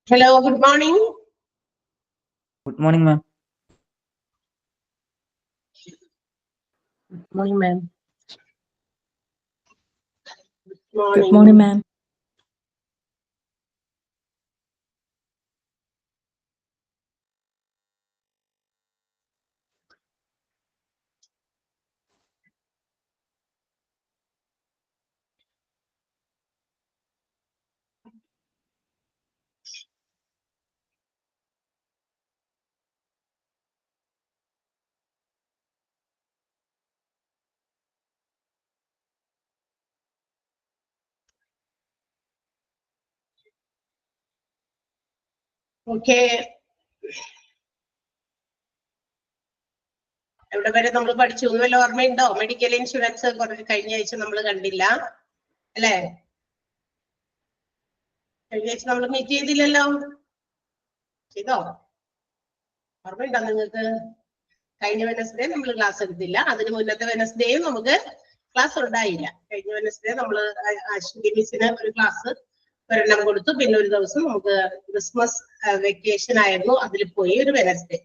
Hello, good morning. Good morning, ma'am. Good morning, ma'am. Good morning, ma'am. Okay. എവിടെ വരെ നമ്മൾ പഠിച്ചു എന്ന് വല്ല ഓർമ്മയുണ്ടോ? മെഡിക്കൽ ഇൻഷുറൻസ് കഴിഞ്ഞ ആഴ്ച നമ്മൾ കണ്ടില്ല അല്ലേ? കഴിഞ്ഞ ആഴ്ച നമ്മൾ മീറ്റ് ചെയ്തില്ലല്ലോ, ചെയ്തോ? ഓർമ്മയുണ്ടോ നിങ്ങൾക്ക്? കഴിഞ്ഞ വെനസ്ഡേ നമ്മൾ ക്ലാസ് എടുത്തില്ല, അതിന് മുന്നത്തെ വെനസ്ഡേയും നമുക്ക് ക്ലാസ് ഉണ്ടായില്ല. കഴിഞ്ഞ വെനസ്ഡേ നമ്മൾ അശ്വിനി മിസ്സിന് ഒരു ക്ലാസ് ഒരെണ്ണം കൊടുത്തു, പിന്നെ ഒരു ദിവസം നമുക്ക് ക്രിസ്മസ് വെക്കേഷൻ ആയിരുന്നു, അതിൽ പോയി ഒരു വെനസ്ഡേ.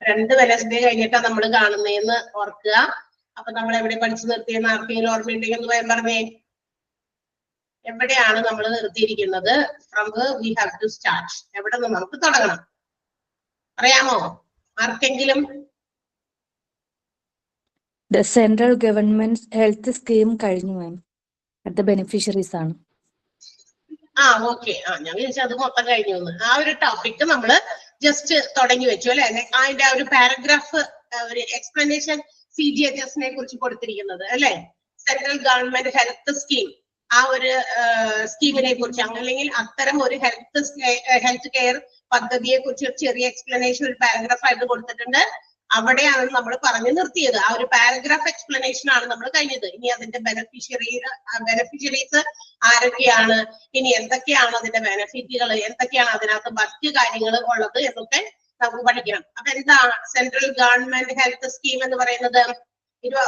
2 വെനസ്ഡേ കഴിഞ്ഞിട്ടാണ് നമ്മൾ കാണുന്നതെന്ന് ഓർക്കുക. അപ്പൊ നമ്മൾ എവിടെ പഠിച്ചു നിർത്തിയെന്ന് ആർക്കെങ്കിലും ഓർമ്മയുണ്ടെങ്കിൽ ഒന്ന് പറയാൻ പറഞ്ഞേ. എവിടെയാണ് നമ്മൾ നിർത്തിയിരിക്കുന്നത്? From we have to start. എവിടെ നിന്ന് നമുക്ക് തുടങ്ങണം അറിയാമോ ആർക്കെങ്കിലും? The central government's health scheme കഴിഞ്ഞു മാം. അത് ബെനിഫിഷ്യറീസ് ആണ്. ഓക്കെ. ഞാൻ വിചാരിച്ചു അത് മൊത്തം കഴിഞ്ഞു എന്ന്. ആ ഒരു ടോപ്പിക് നമ്മള് ജസ്റ്റ് തുടങ്ങി വെച്ചു അല്ലെ? അതിന്റെ ഒരു പാരഗ്രാഫ്, ഒരു എക്സ്പ്ലനേഷൻ CGHS-നെ കുറിച്ച് കൊടുത്തിരിക്കുന്നത് അല്ലെ? സെൻട്രൽ ഗവൺമെന്റ് ഹെൽത്ത് സ്കീം, ആ ഒരു സ്കീമിനെ കുറിച്ച്, അല്ലെങ്കിൽ അത്തരം ഒരു ഹെൽത്ത് കെയർ പദ്ധതിയെ കുറിച്ച് ചെറിയ എക്സ്പ്ലനേഷൻ ഒരു പാരഗ്രാഫ് ആയിട്ട് കൊടുത്തിട്ടുണ്ട്. അവിടെയാണ് നമ്മൾ പറഞ്ഞു നിർത്തിയത്. ആ ഒരു പാരഗ്രാഫ് എക്സ്പ്ലനേഷൻ ആണ് നമ്മൾ കഴിഞ്ഞത്. ഇനി അതിന്റെ ബെനിഫിഷ്യറീസ് ആരൊക്കെയാണ്, ഇനി എന്തൊക്കെയാണ് അതിന്റെ ബെനിഫിറ്റുകൾ, എന്തൊക്കെയാണ് അതിനകത്ത് മറ്റ് കാര്യങ്ങൾ ഉള്ളത് എന്നൊക്കെ നമുക്ക് പഠിക്കണം. അപ്പൊ എന്താണ് സെൻട്രൽ ഗവൺമെന്റ് ഹെൽത്ത് സ്കീം എന്ന് പറയുന്നത്?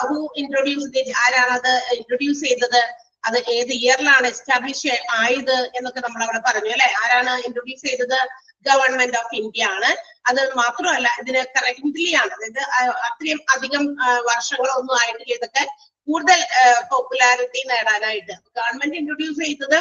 ഹു ഇൻട്രൊഡ്യൂസ്, ആരാണ് അത് ഇൻട്രൊഡ്യൂസ് ചെയ്തത്, അത് ഏത് ഇയറിലാണ് എസ്റ്റാബ്ലിഷ് ആയത് എന്നൊക്കെ നമ്മൾ അവിടെ പറഞ്ഞു അല്ലെ? ആരാണ് ഇൻട്രൊഡ്യൂസ് ചെയ്തത്? ഗവൺമെന്റ് ഓഫ് ഇന്ത്യ ആണ്. അത് മാത്രമല്ല, ഇതിന് കറന്റ്ലി ആണ്, അതായത് അത്രയും അധികം വർഷങ്ങളൊന്നും ആയിട്ടില്ല ഇതൊക്കെ കൂടുതൽ പോപ്പുലാരിറ്റി നേടാനായിട്ട്. ഗവൺമെന്റ് ഇൻട്രൊഡ്യൂസ് ചെയ്തത്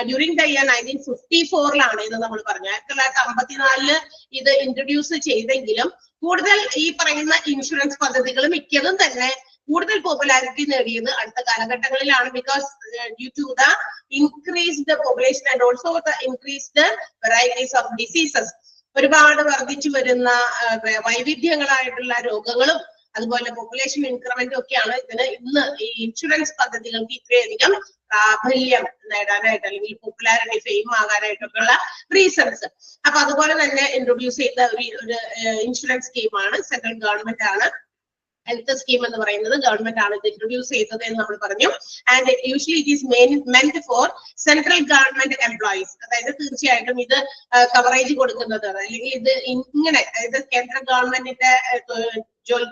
ഡ്യൂറിംഗ് ദ ഇയർ 1954 എന്ന് നമ്മൾ പറഞ്ഞു. 1954 ഇത് ഇൻട്രൊഡ്യൂസ് ചെയ്തെങ്കിലും കൂടുതൽ ഈ പറയുന്ന ഇൻഷുറൻസ് പദ്ധതികൾ മിക്കതും തന്നെ കൂടുതൽ പോപ്പുലാരിറ്റി നേടിയത് അടുത്ത കാലഘട്ടങ്ങളിലാണ്. Because due to the increased population and also the increased varieties of diseases, ഒരുപാട് വർദ്ധിച്ചു വരുന്ന വൈവിധ്യങ്ങളായിട്ടുള്ള രോഗങ്ങളും അതുപോലെ പോപ്പുലേഷൻ ഇൻക്രിമെന്റും ഒക്കെയാണ് ഇതിന് ഇന്ന് ഈ ഇൻഷുറൻസ് പദ്ധതികൾക്ക് ഇത്രയധികം പ്രാബല്യം നേടാനായിട്ട്, അല്ലെങ്കിൽ പോപ്പുലാരിറ്റി ഫെയിം ആകാനായിട്ടൊക്കെയുള്ള റീസൺസ്. അപ്പൊ അതുപോലെ തന്നെ ഇൻട്രൊഡ്യൂസ് ചെയ്ത ഒരു ഇൻഷുറൻസ് സ്കീമാണ് സെൻട്രൽ ഗവൺമെന്റ് ആണ്. ഹെൽത്ത് സ്കീം എന്ന് പറയുന്നത് ഗവൺമെന്റ് ആണ് ഇത് ഇൻട്രൊഡ്യൂസ് ചെയ്തത് എന്ന് നമ്മൾ പറഞ്ഞു. And usually it is മെന്റ് four central government employees. അതായത് തീർച്ചയായിട്ടും ഇത് കവറേജ് കൊടുക്കുന്നത്, അല്ലെങ്കിൽ ഇത് ഇങ്ങനെ, അതായത് കേന്ദ്ര ഗവൺമെന്റിന്റെ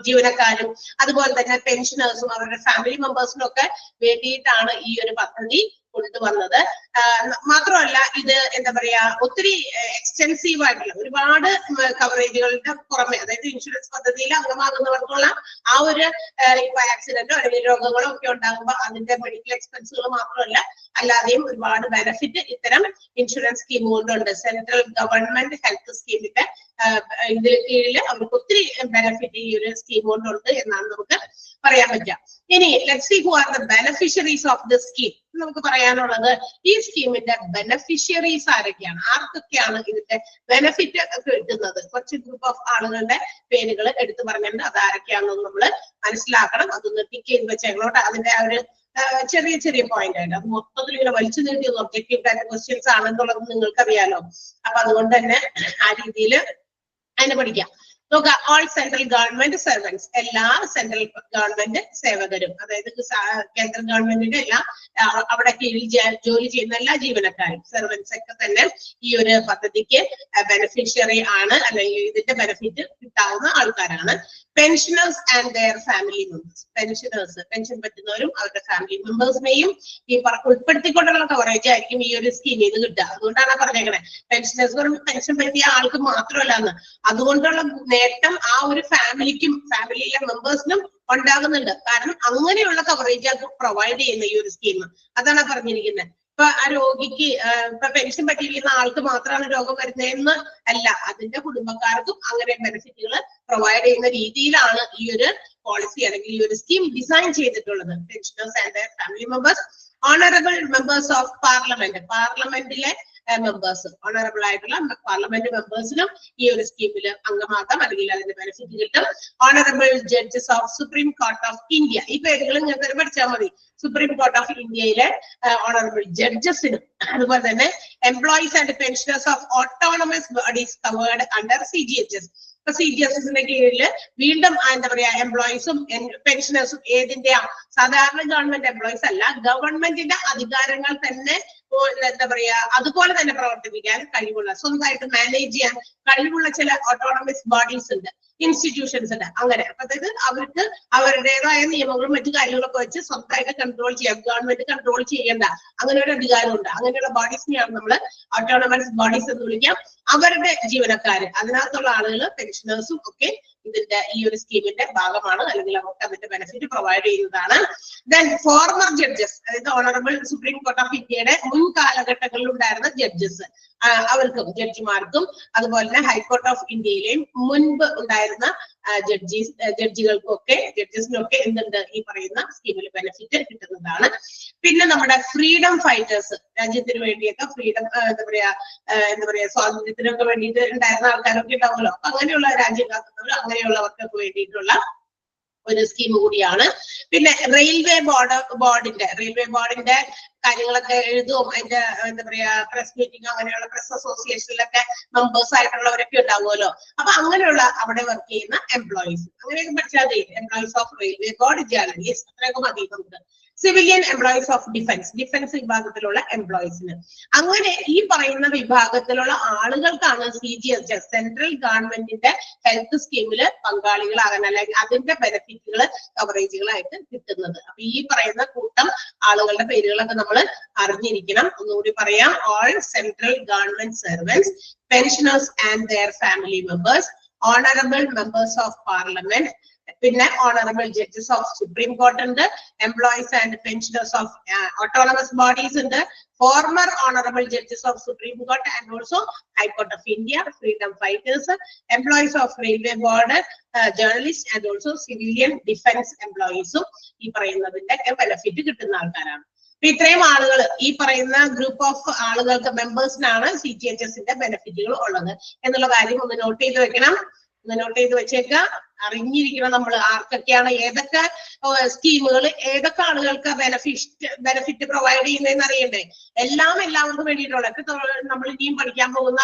ജീവനക്കാരും അതുപോലെ തന്നെ പെൻഷനേഴ്സും അവരുടെ ഫാമിലി മെമ്പേഴ്സിനും ഒക്കെ വേണ്ടിയിട്ടാണ് ഈ ഒരു പദ്ധതി കൊണ്ടുവന്നത്. മാത്രമല്ല ഇത് എന്താ പറയാ, ഒത്തിരി എക്സ്റ്റെൻസീവ് ആയിട്ടുള്ള ഒരുപാട് കവറേജുകളുടെ പുറമെ, അതായത് ഇൻഷുറൻസ് പദ്ധതിയിൽ അംഗമാകുന്നവർക്കുള്ള ആ ഒരു ഇപ്പൊ ആക്സിഡന്റോ അല്ലെങ്കിൽ രോഗങ്ങളോ ഒക്കെ ഉണ്ടാകുമ്പോൾ അതിന്റെ മെഡിക്കൽ എക്സ്പെൻസുകൾ മാത്രമല്ല അല്ലാതെയും ഒരുപാട് ബെനിഫിറ്റ് ഇത്തരം ഇൻഷുറൻസ് സ്കീം കൊണ്ടുണ്ട്. സെൻട്രൽ ഗവൺമെന്റ് ഹെൽത്ത് സ്കീമിന്റെ ഇതിന് കീഴിൽ അവർക്ക് ഒത്തിരി ബെനിഫിറ്റ് ഈ ഒരു സ്കീം കൊണ്ടുണ്ട് എന്നാണ് നമുക്ക് പറയാൻ പറ്റുക. ഇനി let's see who are the beneficiaries of the scheme. നമുക്ക് പറയാനുള്ളത് ഈ സ്കീമിന്റെ ബെനിഫിഷ്യറീസ് ആരൊക്കെയാണ്, ആർക്കൊക്കെയാണ് ഇതിന്റെ ബെനിഫിറ്റ് കിട്ടുന്നത്. കുറച്ച് ഗ്രൂപ്പ് ഓഫ് ആളുകളുടെ പേരുകൾ എടുത്തു പറഞ്ഞിട്ടുണ്ട്. അത് ആരൊക്കെയാണെന്ന് നമ്മൾ മനസ്സിലാക്കണം. അതൊന്ന് ടിക്ക് ചെയ്ത് വെച്ചേക്കണോട്ടെ. അതിന്റെ ആ ഒരു ചെറിയ ചെറിയ പോയിന്റ് ആയിട്ട്, അത് മൊത്തത്തിൽ ഇങ്ങനെ വലിച്ചു നീട്ടിയ ഒബ്ജക്റ്റീവ് ടൈപ്പ് ക്വസ്റ്റ്യൻസ് ആണെന്നുള്ളത് നിങ്ങൾക്ക് അറിയാലോ. അപ്പൊ അതുകൊണ്ട് തന്നെ ആ രീതിയിൽ അതിനെ പഠിക്കാം. നോക്കുക, ഓൾ സെൻട്രൽ ഗവൺമെന്റ് സെർവൻസ്, എല്ലാ സെൻട്രൽ ഗവൺമെന്റ് സേവകരും, അതായത് കേന്ദ്ര ഗവൺമെന്റിന്റെ എല്ലാ അവിടെ കീഴിൽ ജോലി ചെയ്യുന്ന എല്ലാ ജീവനക്കാരും, സെർവൻസ് ഒക്കെ തന്നെ ഈ ഒരു പദ്ധതിക്ക് ബെനിഫിഷ്യറി ആണ്, അല്ലെങ്കിൽ ഇതിന്റെ ബെനിഫിറ്റ് കിട്ടാവുന്ന ആൾക്കാരാണ്. Pensioners and their family members, pensioners, pension പറ്റുന്നവരും അവരുടെ ഫാമിലി മെമ്പേഴ്സിനെയും ഈ ഉൾപ്പെടുത്തിക്കൊണ്ടുള്ള കവറേജ് ആയിരിക്കും ഈ ഒരു സ്കീമിൽ നിന്ന് കിട്ടുക. അതുകൊണ്ടാണ് പറഞ്ഞേക്കണേ പെൻഷനേഴ്സ് പറയുമ്പോൾ പെൻഷൻ പറ്റിയ ആൾക്ക് മാത്രമല്ല എന്ന്, അതുകൊണ്ടുള്ള നേട്ടം ആ ഒരു ഫാമിലിക്കും ഫാമിലിയിലെ മെമ്പേഴ്സിനും ഉണ്ടാകുന്നുണ്ട്. കാരണം അങ്ങനെയുള്ള കവറേജ് അത് പ്രൊവൈഡ് ചെയ്യുന്ന ഈ ഒരു സ്കീം, അതാണ് പറഞ്ഞിരിക്കുന്നത്. ഇപ്പൊ ആ രോഗിക്ക് ഇപ്പൊ പെൻഷൻ പറ്റിയിരിക്കുന്ന ആൾക്ക് മാത്രമാണ് രോഗം വരുന്നതെന്ന് അല്ല, അതിന്റെ കുടുംബക്കാർക്കും അങ്ങനെ ബെനിഫിറ്റുകൾ പ്രൊവൈഡ് ചെയ്യുന്ന രീതിയിലാണ് ഈ ഒരു പോളിസി അല്ലെങ്കിൽ ഈ ഒരു സ്കീം ഡിസൈൻ ചെയ്തിട്ടുള്ളത്. Pensioners and family members, honourable members of parliament, പാർലമെന്റിലെ മെമ്പേഴ്സ്, ഓണറബിൾ ആയിട്ടുള്ള പാർലമെന്റ് മെമ്പേഴ്സിനും ഈ ഒരു സ്കീമിൽ അംഗമാകാം, അല്ലെങ്കിൽ അതിന്റെ ബെനിഫിറ്റ് കിട്ടും. Honourable judges of supreme court of India, ഈ പേരുകൾ നിങ്ങൾക്ക് പഠിച്ചാൽ മതി. സുപ്രീം കോർട്ട് ഓഫ് ഇന്ത്യയിലെ ഓണറബിൾ ജഡ്ജസിനും, അതുപോലെ തന്നെ employees and pensioners of autonomous bodies covered under CGHS. ഇപ്പൊ CGHSന്റെ കീഴിൽ വീണ്ടും എന്താ പറയാ എംപ്ലോയീസും പെൻഷനേഴ്സും ഏതിന്റെയാ, സാധാരണ ഗവൺമെന്റ് എംപ്ലോയീസ് അല്ല, ഗവൺമെന്റിന്റെ അധികാരങ്ങൾ തന്നെ എന്താ പറയാ അതുപോലെ തന്നെ പ്രവർത്തിപ്പിക്കാൻ കഴിവുള്ള, സ്വന്തമായിട്ട് മാനേജ് ചെയ്യാൻ കഴിവുള്ള ചില ഓട്ടോണമസ് ബോഡീസ് ഉണ്ട്, ഇൻസ്റ്റിറ്റ്യൂഷൻസ് ഉണ്ട്. അങ്ങനെ അതായത് അവർക്ക് അവരുടേതായ നിയമങ്ങളും മറ്റു കാര്യങ്ങളൊക്കെ വെച്ച് സ്വന്തമായിട്ട് കൺട്രോൾ ചെയ്യാം, ഗവൺമെന്റ് കൺട്രോൾ ചെയ്യേണ്ട അങ്ങനെ ഒരു അധികാരമുണ്ട്. അങ്ങനെയുള്ള ബോഡീസിനെയാണ് നമ്മൾ ഓട്ടോണമസ് ബോഡീസ് എന്ന് വിളിക്കാം. അവരുടെ ജീവനക്കാര്, അതിനകത്തുള്ള ആളുകൾ, പെൻഷനേഴ്സും ഒക്കെ ഇതിന്റെ ഈ ഒരു സ്കീമിന്റെ ഭാഗമാണ്, അല്ലെങ്കിൽ അവർക്ക് അതിന്റെ ബെനിഫിറ്റ് പ്രൊവൈഡ് ചെയ്യുന്നതാണ്. ദെൻ ഫോർമർ ജഡ്ജസ്, അതായത് ഓണറബിൾ സുപ്രീം കോർട്ട് ഓഫ് ഇന്ത്യയുടെ മുൻ കാലഘട്ടങ്ങളിൽ ഉണ്ടായിരുന്ന ജഡ്ജസ്, അവർക്കും ജഡ്ജിമാർക്കും അതുപോലെ തന്നെ ഹൈക്കോർട്ട് ഓഫ് ഇന്ത്യയിലെയും മുൻപ് ഉണ്ടായിരുന്ന ജഡ്ജികൾക്കും ഒക്കെ, ജഡ്ജസിനൊക്കെ എന്തുണ്ട് ഈ പറയുന്ന സ്കീമിൽ ബെനിഫിറ്റ് കിട്ടുന്നതാണ്. പിന്നെ നമ്മുടെ ഫ്രീഡം ഫൈറ്റേഴ്സ്, രാജ്യത്തിന് വേണ്ടിയൊക്കെ ഫ്രീഡം എന്താ പറയാ സ്വാതന്ത്ര്യത്തിനൊക്കെ വേണ്ടിയിട്ട് ഉണ്ടായിരുന്ന ആൾക്കാരൊക്കെ ഉണ്ടാവുമല്ലോ, അങ്ങനെയുള്ള രാജ്യം കാക്കുന്നവർ, അങ്ങനെയുള്ളവർക്കൊക്കെ വേണ്ടിയിട്ടുള്ള ഒരു സ്കീം കൂടിയാണ്. പിന്നെ റെയിൽവേ ബോർഡിന്റെ കാര്യങ്ങളൊക്കെ എഴുതും, അതിന്റെ എന്താ പറയാ പ്രസ് മീറ്റിംഗ്, അങ്ങനെയുള്ള പ്രസ് അസോസിയേഷനിലൊക്കെ മെമ്പേഴ്സ് ആയിട്ടുള്ളവരൊക്കെ ഉണ്ടാവുമല്ലോ. അപ്പൊ അങ്ങനെയുള്ള അവിടെ വർക്ക് ചെയ്യുന്ന എംപ്ലോയീസ്, അങ്ങനെയൊക്കെ പഠിച്ചാൽ employees of railway board, journalist, അത്രയൊക്കെ മതി നമുക്ക്. സിവിലിയൻ എംപ്ലോയീസ് ഓഫ് ഡിഫൻസ് വിഭാഗത്തിലുള്ള എംപ്ലോയീസിന്, അങ്ങനെ ഈ പറയുന്ന വിഭാഗത്തിലുള്ള ആളുകൾക്കാണ് CGHS, സെൻട്രൽ ഗവൺമെന്റിന്റെ ഹെൽത്ത് സ്കീമിൽ പങ്കാളികളാകാൻ, അല്ലെങ്കിൽ അതിന്റെ ബെനിഫിറ്റുകൾ കവറേജുകളായിട്ട് കിട്ടുന്നത്. അപ്പൊ ഈ പറയുന്ന കൂട്ടം ആളുകളുടെ പേരുകളൊക്കെ നമ്മൾ അറിഞ്ഞിരിക്കണം. ഒന്നുകൂടി പറയാം: all central government servants, pensioners and their family members, honourable members of parliament, പിന്നെ honourable judges of supreme court ഉണ്ട്, employees and pensioners of autonomous bodies ഉണ്ട്, former honourable judges of supreme court and also high court of India, freedom fighters, employees of railway board, journalist and also civilian defence എംപ്ലോയീസും ഈ പറയുന്നതിന്റെ benefit കിട്ടുന്ന ആൾക്കാരാണ്. അപ്പൊ ഇത്രയും ആളുകൾ, ഈ പറയുന്ന ഗ്രൂപ്പ് ഓഫ് ആളുകൾക്ക് മെമ്പേഴ്സിനാണ് CGHSന്റെ ബെനിഫിറ്റുകൾ ഉള്ളത് എന്നുള്ള കാര്യം ഒന്ന് നോട്ട് ചെയ്ത് വെക്കണം. നോട്ട് ചെയ്ത് വെച്ചേക്കുക, അറിഞ്ഞിരിക്കണം നമ്മൾ ആർക്കൊക്കെയാണ് ഏതൊക്കെ സ്കീമുകൾ ഏതൊക്കെ ആളുകൾക്ക് ബെനിഫിറ്റ് പ്രൊവൈഡ് ചെയ്യുന്നതെന്ന് അറിയണ്ടേ. എല്ലാവർക്കും വേണ്ടിയിട്ടുള്ള നമ്മൾ ഇനിയും പഠിക്കാൻ പോകുന്ന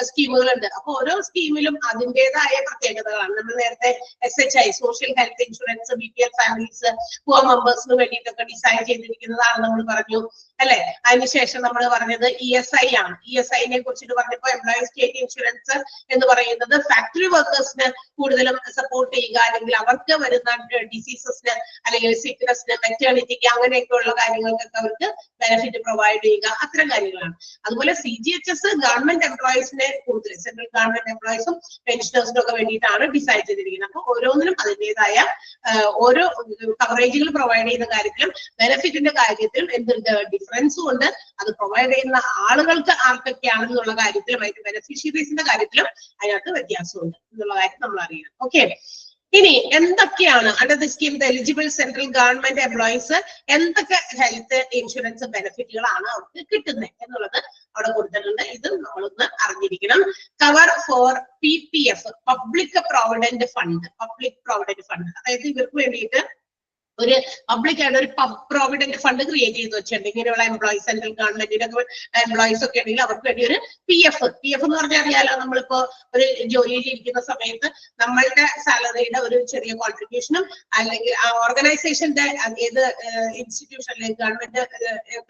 സ്കീമുകളുണ്ട്. അപ്പൊ ഓരോ സ്കീമിലും അതിൻ്റെതായ പ്രത്യേകതകളാണ്. നമ്മൾ നേരത്തെ SHI, social health insurance, BPL families, poor മെമ്പേഴ്സിന് വേണ്ടിയിട്ടൊക്കെ ഡിസൈൻ ചെയ്തിരിക്കുന്നതാണ് നമ്മൾ പറഞ്ഞു അല്ലെ. അതിനുശേഷം നമ്മൾ പറഞ്ഞത് ESI ആണ്. ESIനെ കുറിച്ചിട്ട് പറഞ്ഞപ്പോ എംപ്ലോയീസ് സ്റ്റേറ്റ് ഇൻഷുറൻസ് എന്ന് പറയുന്നത് ഫാക്ടറി വർക്കേഴ്സിന് കൂടുതലും സപ്പോർട്ട് ചെയ്യുക, അല്ലെങ്കിൽ അവർക്ക് വരുന്ന ഡിസീസസിന് അല്ലെങ്കിൽ സിക്നസിന്, മെറ്റേണിറ്റിക്ക്, അങ്ങനെയൊക്കെയുള്ള കാര്യങ്ങൾക്കൊക്കെ അവർക്ക് ബെനിഫിറ്റ് പ്രൊവൈഡ് ചെയ്യുക, അത്തരം കാര്യങ്ങളാണ്. അതുപോലെ CGHS ഗവൺമെന്റ് എംപ്ലോയീസിനെ കൂടുതൽ, സെൻട്രൽ ഗവൺമെന്റ് എംപ്ലോയീസും പെൻഷനേഴ്സിനും ഒക്കെ വേണ്ടിയിട്ടാണ് ഡിസൈൻ ചെയ്തിരിക്കുന്നത്. അപ്പൊ ഓരോന്നിനും അതിൻ്റെതായ ഓരോ കവറേജുകൾ പ്രൊവൈഡ് ചെയ്യുന്ന കാര്യത്തിലും ബെനിഫിറ്റിന്റെ കാര്യത്തിലും എന്തുണ്ട് ഡിഫറൻസും ഉണ്ട്. അത് പ്രൊവൈഡ് ചെയ്യുന്ന ആളുകൾക്ക് ആർക്കൊക്കെയാണെന്നുള്ള കാര്യത്തിലും അതിന്റെ ബെനിഫിഷ്യറീസിന്റെ കാര്യത്തിലും അതിനകത്ത് വ്യത്യാസമുണ്ട് എന്നുള്ള കാര്യം നമ്മൾ അറിയണം. ഓക്കെ, ഇനി എന്തൊക്കെയാണ് under the scheme eligible central government employees എന്തൊക്കെ ഹെൽത്ത് ഇൻഷുറൻസ് ബെനിഫിറ്റുകളാണ് അവർക്ക് കിട്ടുന്നത് എന്നുള്ളത് അവിടെ കൊടുത്തിട്ടുണ്ട്. ഇത് നമ്മളൊന്ന് അറിഞ്ഞിരിക്കണം. Cover for PPF, public provident fund, അതായത് ഇവർക്ക് വേണ്ടിയിട്ട് ഒരു പബ്ലിക് ആയിട്ട് ഒരു പ്രോവിഡന്റ് ഫണ്ട് ക്രിയേറ്റ് ചെയ്ത് വെച്ചിട്ടുണ്ട്. ഇങ്ങനെയുള്ള എംപ്ലോയീസ്, സെൻട്രൽ ഗവൺമെന്റിന്റെ എംപ്ലോയീസ് ഒക്കെ ഉണ്ടെങ്കിൽ അവർക്ക് വേണ്ടി ഒരു PF എന്ന് പറഞ്ഞാൽ അറിയാലോ, നമ്മളിപ്പോ ഒരു ജോലിയിൽ ഇരിക്കുന്ന സമയത്ത് നമ്മളുടെ സാലറിയുടെ ഒരു ചെറിയ കോൺട്രിബ്യൂഷനും അല്ലെങ്കിൽ ആ ഓർഗനൈസേഷന്റെ ഏത് ഇൻസ്റ്റിറ്റ്യൂഷനിലെ ഗവൺമെന്റ്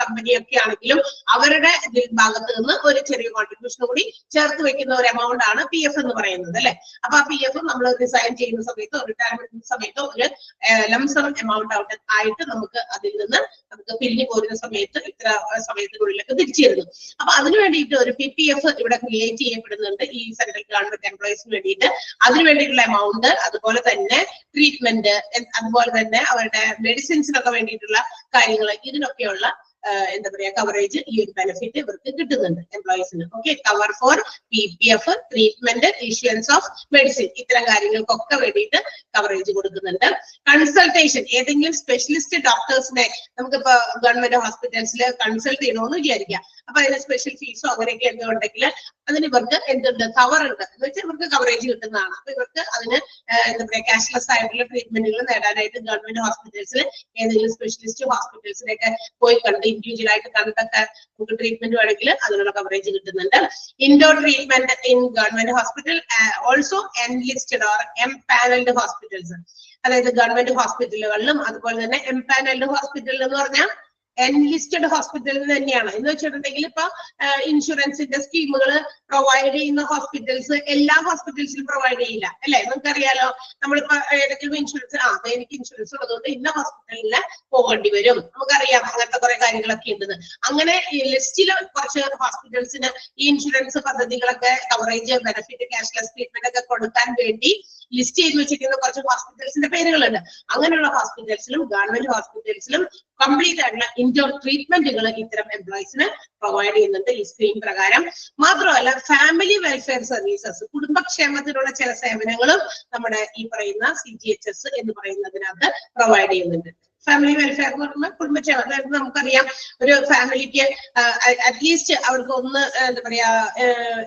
കമ്പനിയൊക്കെ ആണെങ്കിലും അവരുടെ ഭാഗത്ത് നിന്ന് ഒരു ചെറിയ കോൺട്രിബ്യൂഷനും കൂടി ചേർത്ത് വെക്കുന്ന ഒരു എമൗണ്ട് ആണ് PF എന്ന് പറയുന്നത് അല്ലെ. അപ്പൊ ആ PF നമ്മൾ റിസൈൻ ചെയ്യുന്ന സമയത്തോ റിട്ടയർമെന്റ് സമയത്തോ ഒരു ലംസം എമൗണ്ട് ആയിട്ട് നമുക്ക് അതിൽ നിന്ന് നമുക്ക് പിരിഞ്ഞു പോരുന്ന സമയത്ത് ഇത്ര സമയത്തിനുള്ളിലൊക്കെ തിരിച്ചു തരുന്നു. അപ്പൊ അതിനു വേണ്ടിയിട്ട് ഒരു PPF ഇവിടെ ക്രിയേറ്റ് ചെയ്യപ്പെടുന്നുണ്ട് ഈ സെൻട്രൽ ഗവൺമെന്റ് എംപ്ലോയീസിന് വേണ്ടിയിട്ട്. അതിനു വേണ്ടിയിട്ടുള്ള എമൗണ്ട്, അതുപോലെ തന്നെ ട്രീറ്റ്മെന്റ്, അതുപോലെ തന്നെ അവരുടെ മെഡിസിൻസിനൊക്കെ വേണ്ടിയിട്ടുള്ള കാര്യങ്ങൾ, ഇതിനൊക്കെയുള്ള എന്താ പറയാ കവറേജ്, ഈ ഒരു ബെനിഫിറ്റ് ഇവർക്ക് കിട്ടുന്നുണ്ട് എംപ്ലോയീസിന്. Okay, cover for PPF, treatment, issuance of medicine, ഇത്തരം കാര്യങ്ങൾക്കൊക്കെ വേണ്ടിയിട്ട് കവറേജ് കൊടുക്കുന്നുണ്ട്. കൺസൾട്ടേഷൻ, ഏതെങ്കിലും സ്പെഷ്യലിസ്റ്റ് ഡോക്ടേഴ്സിനെ നമുക്കിപ്പോ ഗവൺമെന്റ് ഹോസ്പിറ്റൽസിൽ കൺസൾട്ട് ചെയ്യണമെന്ന് വിചാരിക്കാം. അപ്പൊ അതിന് സ്പെഷ്യൽ ഫീസോ അങ്ങനെയൊക്കെ എന്തുണ്ടെങ്കിൽ അതിന് ഇവർക്ക് എന്തുണ്ട്, കവർ ഉണ്ട് എന്ന് വെച്ചാൽ ഇവർക്ക് കവറേജ് കിട്ടുന്നതാണ്. അപ്പൊ ഇവർക്ക് അതിന് എന്താ പറയാ ക്യാഷ്ലെസ് ആയിട്ടുള്ള ട്രീറ്റ്മെന്റുകൾ നേടാനായിട്ട് ഗവൺമെന്റ് ഹോസ്പിറ്റൽസിൽ ഏതെങ്കിലും സ്പെഷ്യലിസ്റ്റ് ഹോസ്പിറ്റൽസിലേക്ക് പോയി കണ്ട് ഇൻഡിവിജ്വൽ ആയിട്ട് കണ്ടൊക്കെ നമുക്ക് ട്രീറ്റ്മെന്റ് വേണമെങ്കിൽ അതിനുള്ള കവറേജ് കിട്ടുന്നുണ്ട്. Indoor treatment in government hospital, also enlisted or empanelled hospitals, അതായത് ഗവൺമെന്റ് ഹോസ്പിറ്റലുകളിലും അതുപോലെ തന്നെ എംപാനൽഡ് ഹോസ്പിറ്റൽ എന്ന് പറഞ്ഞാൽ എൻലിസ്റ്റഡ് ഹോസ്പിറ്റലിൽ തന്നെയാണ്. എന്ന് വെച്ചിട്ടുണ്ടെങ്കിൽ ഇപ്പൊ ഇൻഷുറൻസിന്റെ സ്കീമുകൾ പ്രൊവൈഡ് ചെയ്യുന്ന ഹോസ്പിറ്റൽസ് എല്ലാ ഹോസ്പിറ്റൽസിലും പ്രൊവൈഡ് ചെയ്യില്ല അല്ലെ. നമുക്കറിയാലോ, നമ്മളിപ്പോ ഏതെങ്കിലും ഇൻഷുറൻസ് എനിക്ക് ഇൻഷുറൻസ് ഉള്ളതുകൊണ്ട് ഇന്ന ഹോസ്പിറ്റലിൽ പോകേണ്ടി വരും, നമുക്കറിയാം അങ്ങനത്തെ കുറെ കാര്യങ്ങളൊക്കെ ഉണ്ടെന്ന്. അങ്ങനെ ലിസ്റ്റില് കുറച്ച് ഹോസ്പിറ്റൽസിന് ഈ ഇൻഷുറൻസ് പദ്ധതികളൊക്കെ കവറേജ്, ബെനിഫിറ്റ്, ക്യാഷ്ലെസ് ട്രീറ്റ്മെന്റ് ഒക്കെ കൊടുക്കാൻ വേണ്ടി ലിസ്റ്റ് ചെയ്ത് വെച്ചിരിക്കുന്ന കുറച്ച് ഹോസ്പിറ്റൽസിന്റെ പേരുകളുണ്ട്. അങ്ങനെയുള്ള ഹോസ്പിറ്റൽസിലും ഗവൺമെന്റ് ഹോസ്പിറ്റൽസിലും കംപ്ലീറ്റ് ആയിട്ടുള്ള ഇൻഡോർ ട്രീറ്റ്മെന്റുകൾ ഇത്തരം എംപ്ലോയീസിന് പ്രൊവൈഡ് ചെയ്യുന്നുണ്ട് ഈ സ്കീം പ്രകാരം. മാത്രമല്ല ഫാമിലി വെൽഫെയർ സർവീസസ്, കുടുംബക്ഷേമത്തിനുള്ള ചില സേവനങ്ങളും നമ്മുടെ ഈ പറയുന്ന CGHS എന്ന് പറയുന്നതിനകത്ത് പ്രൊവൈഡ് ചെയ്യുന്നുണ്ട്. ഫാമിലി വെൽഫെയർ എന്ന് പറയുമ്പോൾ കുടുംബക്ഷേമം, അതായത് നമുക്കറിയാം ഒരു ഫാമിലിക്ക് അറ്റ്ലീസ്റ്റ് അവർക്ക് ഒന്ന് എന്താ പറയാ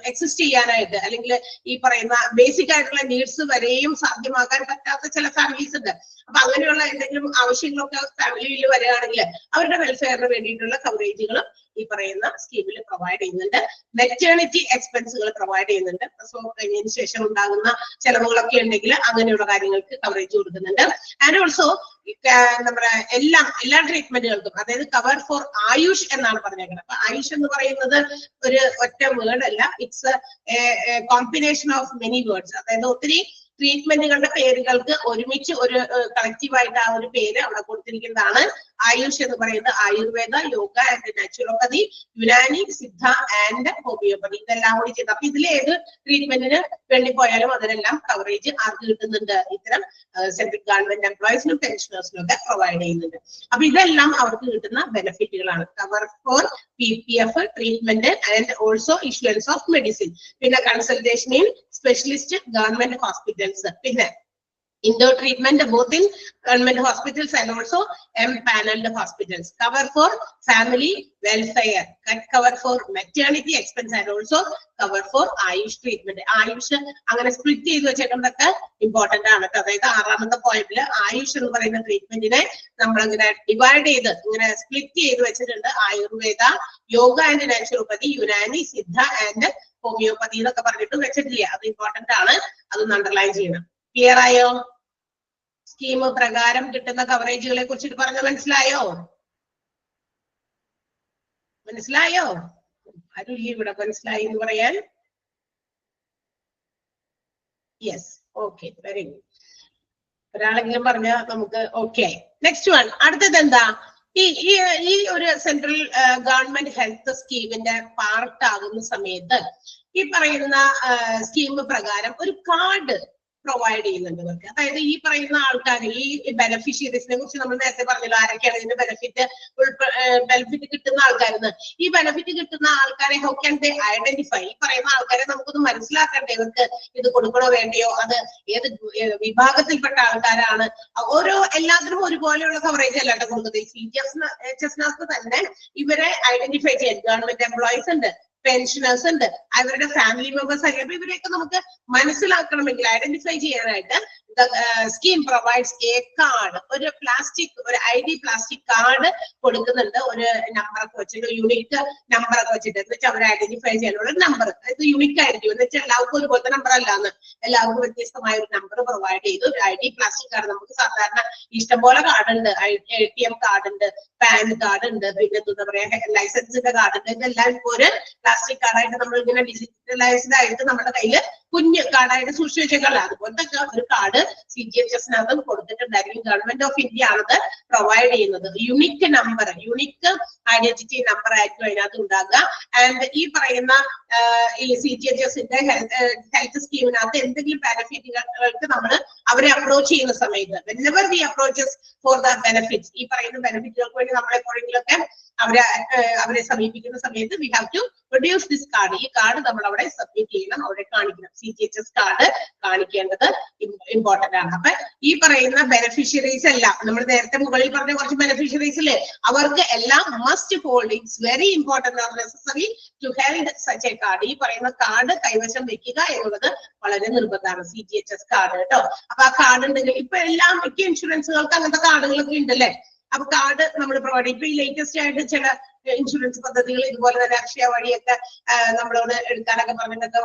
എക്സിസ്റ്റ് ചെയ്യാനായിട്ട്, അല്ലെങ്കിൽ ഈ പറയുന്ന ബേസിക് ആയിട്ടുള്ള നീഡ്സ് വരെയും സാധ്യമാക്കാൻ പറ്റാത്ത ചില ഫാമിലീസ് ഉണ്ട്. അപ്പൊ അങ്ങനെയുള്ള എന്തെങ്കിലും ആവശ്യങ്ങളൊക്കെ ഫാമിലിയിൽ വരികയാണെങ്കിൽ അവരുടെ വെൽഫെയറിന് വേണ്ടിയിട്ടുള്ള കവറേജുകളും ഈ പറയുന്ന സ്കീമിൽ പ്രൊവൈഡ് ചെയ്യുന്നുണ്ട്. മെറ്റേണിറ്റി എക്സ്പെൻസുകൾ പ്രൊവൈഡ് ചെയ്യുന്നുണ്ട്. പ്രസവം കഴിഞ്ഞതിന് ശേഷം ഉണ്ടാകുന്ന ചെലവുകളൊക്കെ ഉണ്ടെങ്കിൽ അങ്ങനെയുള്ള കാര്യങ്ങൾക്ക് കവറേജ് കൊടുക്കുന്നുണ്ട്. ആൻഡ് ഓൾസോ നമ്മുടെ എല്ലാ ട്രീറ്റ്മെന്റുകൾക്കും, അതായത് കവർ ഫോർ ആയുഷ് എന്നാണ് പറഞ്ഞേക്കുന്നത്. അപ്പൊ ആയുഷ് എന്ന് പറയുന്നത് ഒരു ഒറ്റ വേർഡ് അല്ല, it's combination of many words. അതായത് ഒത്തിരി ട്രീറ്റ്മെന്റുകളുടെ പേരുകൾക്ക് ഒരുമിച്ച് ഒരു കളക്റ്റീവായിട്ട് ആ ഒരു പേര് അവിടെ കൊടുത്തിരിക്കുന്നതാണ് ആയുഷ് എന്ന് പറയുന്നത്. Ayurveda, yoga and naturopathy, Unani, Siddha and homeopathy, ഇതെല്ലാം കൂടി ചെയ്ത്. അപ്പൊ ഇതിലേത് ട്രീറ്റ്മെന്റിന് വേണ്ടി പോയാലും അതിനെല്ലാം കവറേജ് ആർക്ക് കിട്ടുന്നുണ്ട്, ഇത്തരം സെൻട്രൽ ഗവൺമെന്റ് എംപ്ലോയീസിനും പെൻഷനേഴ്സിനും ഒക്കെ പ്രൊവൈഡ് ചെയ്യുന്നുണ്ട്. അപ്പൊ ഇതെല്ലാം അവർക്ക് കിട്ടുന്ന ബെനിഫിറ്റുകളാണ്. Cover for PPF, treatment and also issuance of medicine, പിന്നെ consultation in specialist government hospitals, പിന്നെ indoor treatment both in government hospitals and also empaneled hospitals, cover for family welfare, cover for maternity expense and also cover for Ayush treatment. Ayush അങ്ങനെ split ചെയ്ത് വെച്ചേക്കുന്നതൊക്കെ important ആണ്. അതായത് 6ാമത്തെ പോയിന്റിൽ ആയുഷ് എന്ന് പറയുന്ന ട്രീറ്റ്മെന്റിനെ നമ്മളിങ്ങനെ divide ചെയ്ത് ഇങ്ങനെ സ്പ്ലിറ്റ് ചെയ്ത് വെച്ചിട്ടുണ്ട്. Ayurveda, yoga and naturopathy, Unani, Siddha and homeopathy എന്നൊക്കെ പറഞ്ഞിട്ട് വെച്ചിട്ടില്ല. അത് ഇമ്പോർട്ടന്റ് ആണ്, അതൊന്ന് അണ്ടർലൈൻ ചെയ്യണം. ക്ലിയർ ആയോ? സ്കീം പ്രകാരം കിട്ടുന്ന കവറേജുകളെ കുറിച്ചിട്ട് പറഞ്ഞ മനസ്സിലായോ? ആരും ഇവിടെ മനസ്സിലായി എന്ന് പറയാൻ? Yes, okay, very good. ഒരാളെങ്കിലും പറഞ്ഞ നമുക്ക് ഓക്കെ. നെക്സ്റ്റ് വൺ, അടുത്തത് എന്താ? ഈ ഒരു സെൻട്രൽ ഗവൺമെന്റ് ഹെൽത്ത് സ്കീമിന്റെ പാർട്ട് ആകുന്ന സമയത്ത് ഈ പറയുന്ന സ്കീം പ്രകാരം ഒരു കാർഡ് പ്രൊവൈഡ് ചെയ്യുന്നുണ്ട് ഇവർക്ക്. അതായത് ഈ പറയുന്ന ആൾക്കാർ, ഈ ബെനിഫിഷ്യറീസിനെ കുറിച്ച് നമ്മൾ നേരത്തെ പറഞ്ഞല്ലോ, ആരൊക്കെയാണ് ഇതിന്റെ ബെനിഫിറ്റ് കിട്ടുന്ന ആൾക്കാരെന്ന്. ഈ ബെനിഫിറ്റ് കിട്ടുന്ന ആൾക്കാരെ ഹൗ ക്യാൻ ദേ ഐഡന്റിഫൈ? ഈ പറയുന്ന ആൾക്കാരെ നമുക്കൊന്ന് മനസ്സിലാക്കണ്ടേ, ഇവർക്ക് ഇത് കൊടുക്കണോ വേണ്ടയോ, അത് ഏത് വിഭാഗത്തിൽപ്പെട്ട ആൾക്കാരാണ്? എല്ലാത്തിനും ഒരുപോലെയുള്ള കവറേജ് അല്ലാണ്ട് കൊടുക്കുന്നത്. CGHS തന്നെ ഇവരെ ഐഡന്റിഫൈ ചെയ്യാൻ ഗവൺമെന്റ് എംപ്ലോയീസ് ഉണ്ട്, പെൻഷനേഴ്സ് ഉണ്ട്, അവരുടെ ഫാമിലി മെമ്പേഴ്സ് ആയി. അപ്പൊ ഇവരെയൊക്കെ നമുക്ക് മനസ്സിലാക്കണമെങ്കിൽ, ഐഡന്റിഫൈ ചെയ്യാനായിട്ട് സ്കീം പ്രൊവൈഡ്സ് എ കാർഡ്, ഒരു ID പ്ലാസ്റ്റിക് കാർഡ് കൊടുക്കുന്നുണ്ട്, ഒരു നമ്പറൊക്കെ വെച്ചിട്ട്, യൂണിക് നമ്പറൊക്കെ വെച്ചിട്ട്, എന്ന് വെച്ചാൽ അവർ ഐഡന്റിഫൈ ചെയ്യാനുള്ള നമ്പർ. ഇത് യൂണിക് ആയിരിക്കും, എന്ന് വെച്ചാൽ എല്ലാവർക്കും ഒരുപോലത്തെ നമ്പർ അല്ലാന്ന്, എല്ലാവർക്കും വ്യത്യസ്തമായ ഒരു നമ്പർ പ്രൊവൈഡ് ചെയ്തു. ഒരു ID പ്ലാസ്റ്റിക് കാർഡ്. നമുക്ക് സാധാരണ ഇഷ്ടംപോലെ കാർഡ് ഉണ്ട്, ATM കാർഡ് ഉണ്ട്, പാൻ കാർഡ് ഉണ്ട്, പിന്നെ എന്താ പറയാ ലൈസൻസിന്റെ കാർഡ് ഉണ്ട്. ഇതെല്ലാം ഇപ്പോൾ ഒരു പ്ലാസ്റ്റിക് കാർഡായിട്ട് നമ്മൾ ഇങ്ങനെ ഡിജിറ്റലൈസ്ഡ് ആയിട്ട് നമ്മുടെ കയ്യില് കുഞ്ഞ് കാർഡായിട്ട് സൂക്ഷിച്ചു വെച്ചേക്കല്ല. അതുപോലത്തെ ഒരു കാർഡ് CGHS-നകത്തും കൊടുത്തിട്ടുണ്ടായിരിക്കും. ഗവൺമെന്റ് ഓഫ് ഇന്ത്യ ആണത് പ്രൊവൈഡ് ചെയ്യുന്നത്. Unique number, unique identity number ആയിരിക്കും അതിനകത്ത് ഉണ്ടാകുക. ആൻഡ് ഈ പറയുന്ന ഈ CGHS-ന്റെ ഹെൽത്ത് സ്കീമിനകത്ത് എന്തെങ്കിലും ബെനിഫിറ്റുകൾക്ക് നമ്മൾ അവരെ അപ്രോച്ച് ചെയ്യുന്ന സമയത്ത്, whenever we approaches for the benefits, ഈ പറയുന്ന ബെനിഫിറ്റുകൾക്ക് വേണ്ടി നമ്മൾ എപ്പോഴെങ്കിലൊക്കെ അവരെ സമീപിക്കുന്ന സമയത്ത് we have to produce this card. ഈ കാർഡ് നമ്മൾ അവിടെ സബ്മിറ്റ് ചെയ്യണം, അവിടെ കാണിക്കണം. CGHS കാർഡ് കാണിക്കേണ്ടത് ഇമ്പോർട്ടന്റ് ആണ്. അപ്പൊ ഈ പറയുന്ന ബെനിഫിഷ്യറീസ് എല്ലാം നമ്മൾ നേരത്തെ മുകളിൽ പറഞ്ഞ കുറച്ച് ബെനിഫിഷ്യറീസില് അവർക്ക് എല്ലാം must hold, it's very important or necessary to held such a card. ഈ പറയുന്ന കാർഡ് കൈവശം വെക്കുക എന്നുള്ളത് വളരെ നിർബന്ധമാണ്. CGHS കാർഡ് കേട്ടോ. അപ്പൊ ആ കാർഡ് ഉണ്ടെങ്കിൽ ഇപ്പൊ എല്ലാ മിക്ക ഇൻഷുറൻസുകൾക്ക് അങ്ങനത്തെ കാർഡുകളൊക്കെ ഉണ്ടല്ലേ. അപ്പൊ കാർഡ് നമ്മൾ പ്രൊവൈഡ്, ഇപ്പൊ ഈ ലേറ്റസ്റ്റ് ആയിട്ട് ചില ഇൻഷുറൻസ് പദ്ധതികൾ ഇതുപോലെ തന്നെ അക്ഷയ വഴിയൊക്കെ നമ്മളോട് എടുക്കാനൊക്കെ പറഞ്ഞിട്ടൊക്കെ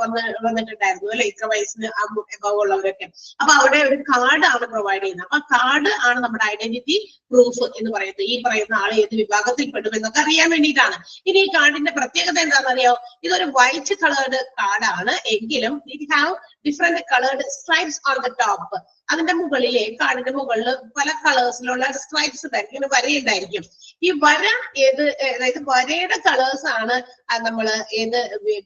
വന്നിട്ടുണ്ടായിരുന്നു അല്ലെ, ഇത്ര വയസ്സിന് എബവ് ഉള്ളവരൊക്കെ. അപ്പൊ അവിടെ ഒരു കാർഡാണ് പ്രൊവൈഡ് ചെയ്യുന്നത്. അപ്പൊ കാർഡ് ആണ് നമ്മുടെ ഐഡന്റിറ്റി പ്രൂഫ് എന്ന് പറയുന്നത്. ഈ പറയുന്ന ആൾ ഏത് വിഭാഗത്തിൽ പെടും എന്നൊക്കെ അറിയാൻ വേണ്ടിയിട്ടാണ്. ഇനി ഈ കാർഡിന്റെ പ്രത്യേകത എന്താണെന്നറിയോ? ഇതൊരു വൈറ്റ് കളേർഡ് കാർഡാണ്, എങ്കിലും it have different coloured stripes on the top. അതിന്റെ മുകളിലെ കാർഡിന്റെ മുകളിൽ പല കളേഴ്സിലുള്ള സ്ട്രൈപ്സ് ഉണ്ടായിരിക്കും, ഇങ്ങനെ വരയുണ്ടായിരിക്കും. ഈ വര അതായത് വരയുടെ കളേഴ്സ് ആണ് നമ്മള് ഏത്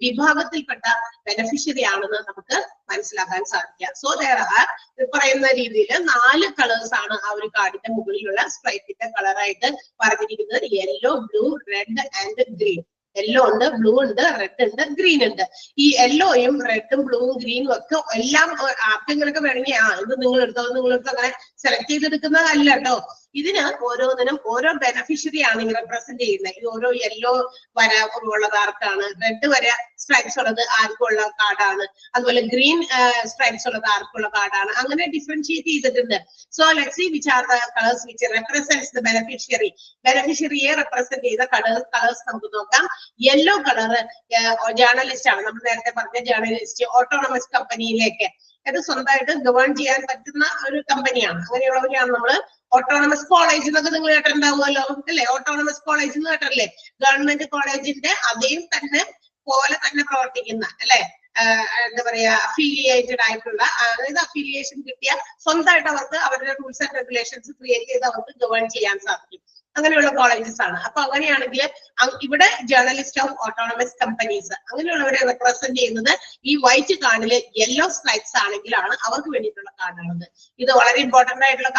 വിഭാഗത്തിൽപ്പെട്ട ബെനിഫിഷ്യറി ആണെന്ന് നമുക്ക് മനസ്സിലാക്കാൻ സാധിക്കുക. സോ there are പറയുന്ന രീതിയിൽ 4 കളേഴ്സ് ആണ് ആ ഒരു കാർഡിന്റെ മുകളിലുള്ള സ്ട്രൈപ്പിന്റെ കളറായിട്ട് പറഞ്ഞിരിക്കുന്നത്. Yellow, blue, red and green. Yellow ഉണ്ട്, ബ്ലൂ ഉണ്ട്, റെഡ് ഉണ്ട്, ഗ്രീൻ ഉണ്ട്. ഈ യെല്ലോയും റെഡും ബ്ലൂവും ഗ്രീനും ഒക്കെ എല്ലാം ആർക്കെങ്കിലൊക്കെ വേണമെങ്കിൽ ഇത് നിങ്ങൾ എടുത്തോ അങ്ങനെ സെലക്ട് ചെയ്തെടുക്കുന്നതല്ല കേട്ടോ. ഇതിന് ഓരോന്നിനും ഓരോ ബെനിഫിഷ്യറി ആണ് ഇങ്ങനെ റെപ്രസെന്റ് ചെയ്യുന്നത്. ഇത് ഓരോ യെല്ലോ വര ഉള്ളത് ആർക്കാണ്, റെഡ് വര സ്ട്രൈപ്സ് ഉള്ളത് ആർക്കുള്ള കാർഡാണ്, അതുപോലെ ഗ്രീൻ സ്ട്രൈപ്സ് ഉള്ളത് ആർക്കുള്ള കാർഡാണ്, അങ്ങനെ ഡിഫറൻഷിയേറ്റ് ചെയ്തിട്ടുണ്ട്. So let's see which are the colours which represents the beneficiary. ബെനിഫിഷ്യറിയെ റെപ്രസെന്റ് ചെയ്ത കളേഴ്സ് നമുക്ക് നോക്കാം. യെല്ലോ കളർ ജേർണലിസ്റ്റ് ആണ്, നമ്മൾ നേരത്തെ പറഞ്ഞ ജേർണലിസ്റ്റ് ഓട്ടോണമസ് കമ്പനിയിലേക്ക്, അത് സ്വന്തമായിട്ട് ഗവേൺ ചെയ്യാൻ പറ്റുന്ന ഒരു കമ്പനിയാണ്. അങ്ങനെയുള്ളവരെയാണ് നമ്മള് ഓട്ടോണമസ് കോളേജ് എന്നൊക്കെ നിങ്ങൾ കേട്ടിട്ടുണ്ടാവുമല്ലോ അല്ലെ. ഓട്ടോണമസ് കോളേജ് എന്ന് കേട്ടല്ലേ, ഗവൺമെന്റ് കോളേജിന്റെ അതേം തന്നെ പോലെ തന്നെ പ്രവർത്തിക്കുന്ന അല്ലെ, എന്താ പറയാ അഫിലിയേറ്റഡ് ആയിട്ടുള്ള, അതായത് അഫിലിയേഷൻ കിട്ടിയ സ്വന്തമായിട്ട് അവർക്ക് അവരുടെ റൂൾസ് ആൻഡ് റെഗുലേഷൻസ് ക്രിയേറ്റ് ചെയ്ത് അവർക്ക് ഗവേൺ ചെയ്യാൻ സാധിക്കും. അങ്ങനെയുള്ള കോളേജസ് ആണ്. അപ്പൊ അങ്ങനെയാണെങ്കിൽ ഇവിടെ ജേർണലിസ്റ്റ് ഓഫ് ഓട്ടോണമസ് കമ്പനീസ് അങ്ങനെയുള്ളവരെ റെപ്രസെന്റ് ചെയ്യുന്നത് ഈ വൈറ്റ് കാർഡില് യെല്ലോ സ്ട്രൈപ്സ് ആണെങ്കിലാണ് അവർക്ക് വേണ്ടിയിട്ടുള്ള കാർഡാണത്. ഇത് വളരെ ഇമ്പോർട്ടന്റ് ആയിട്ടുള്ള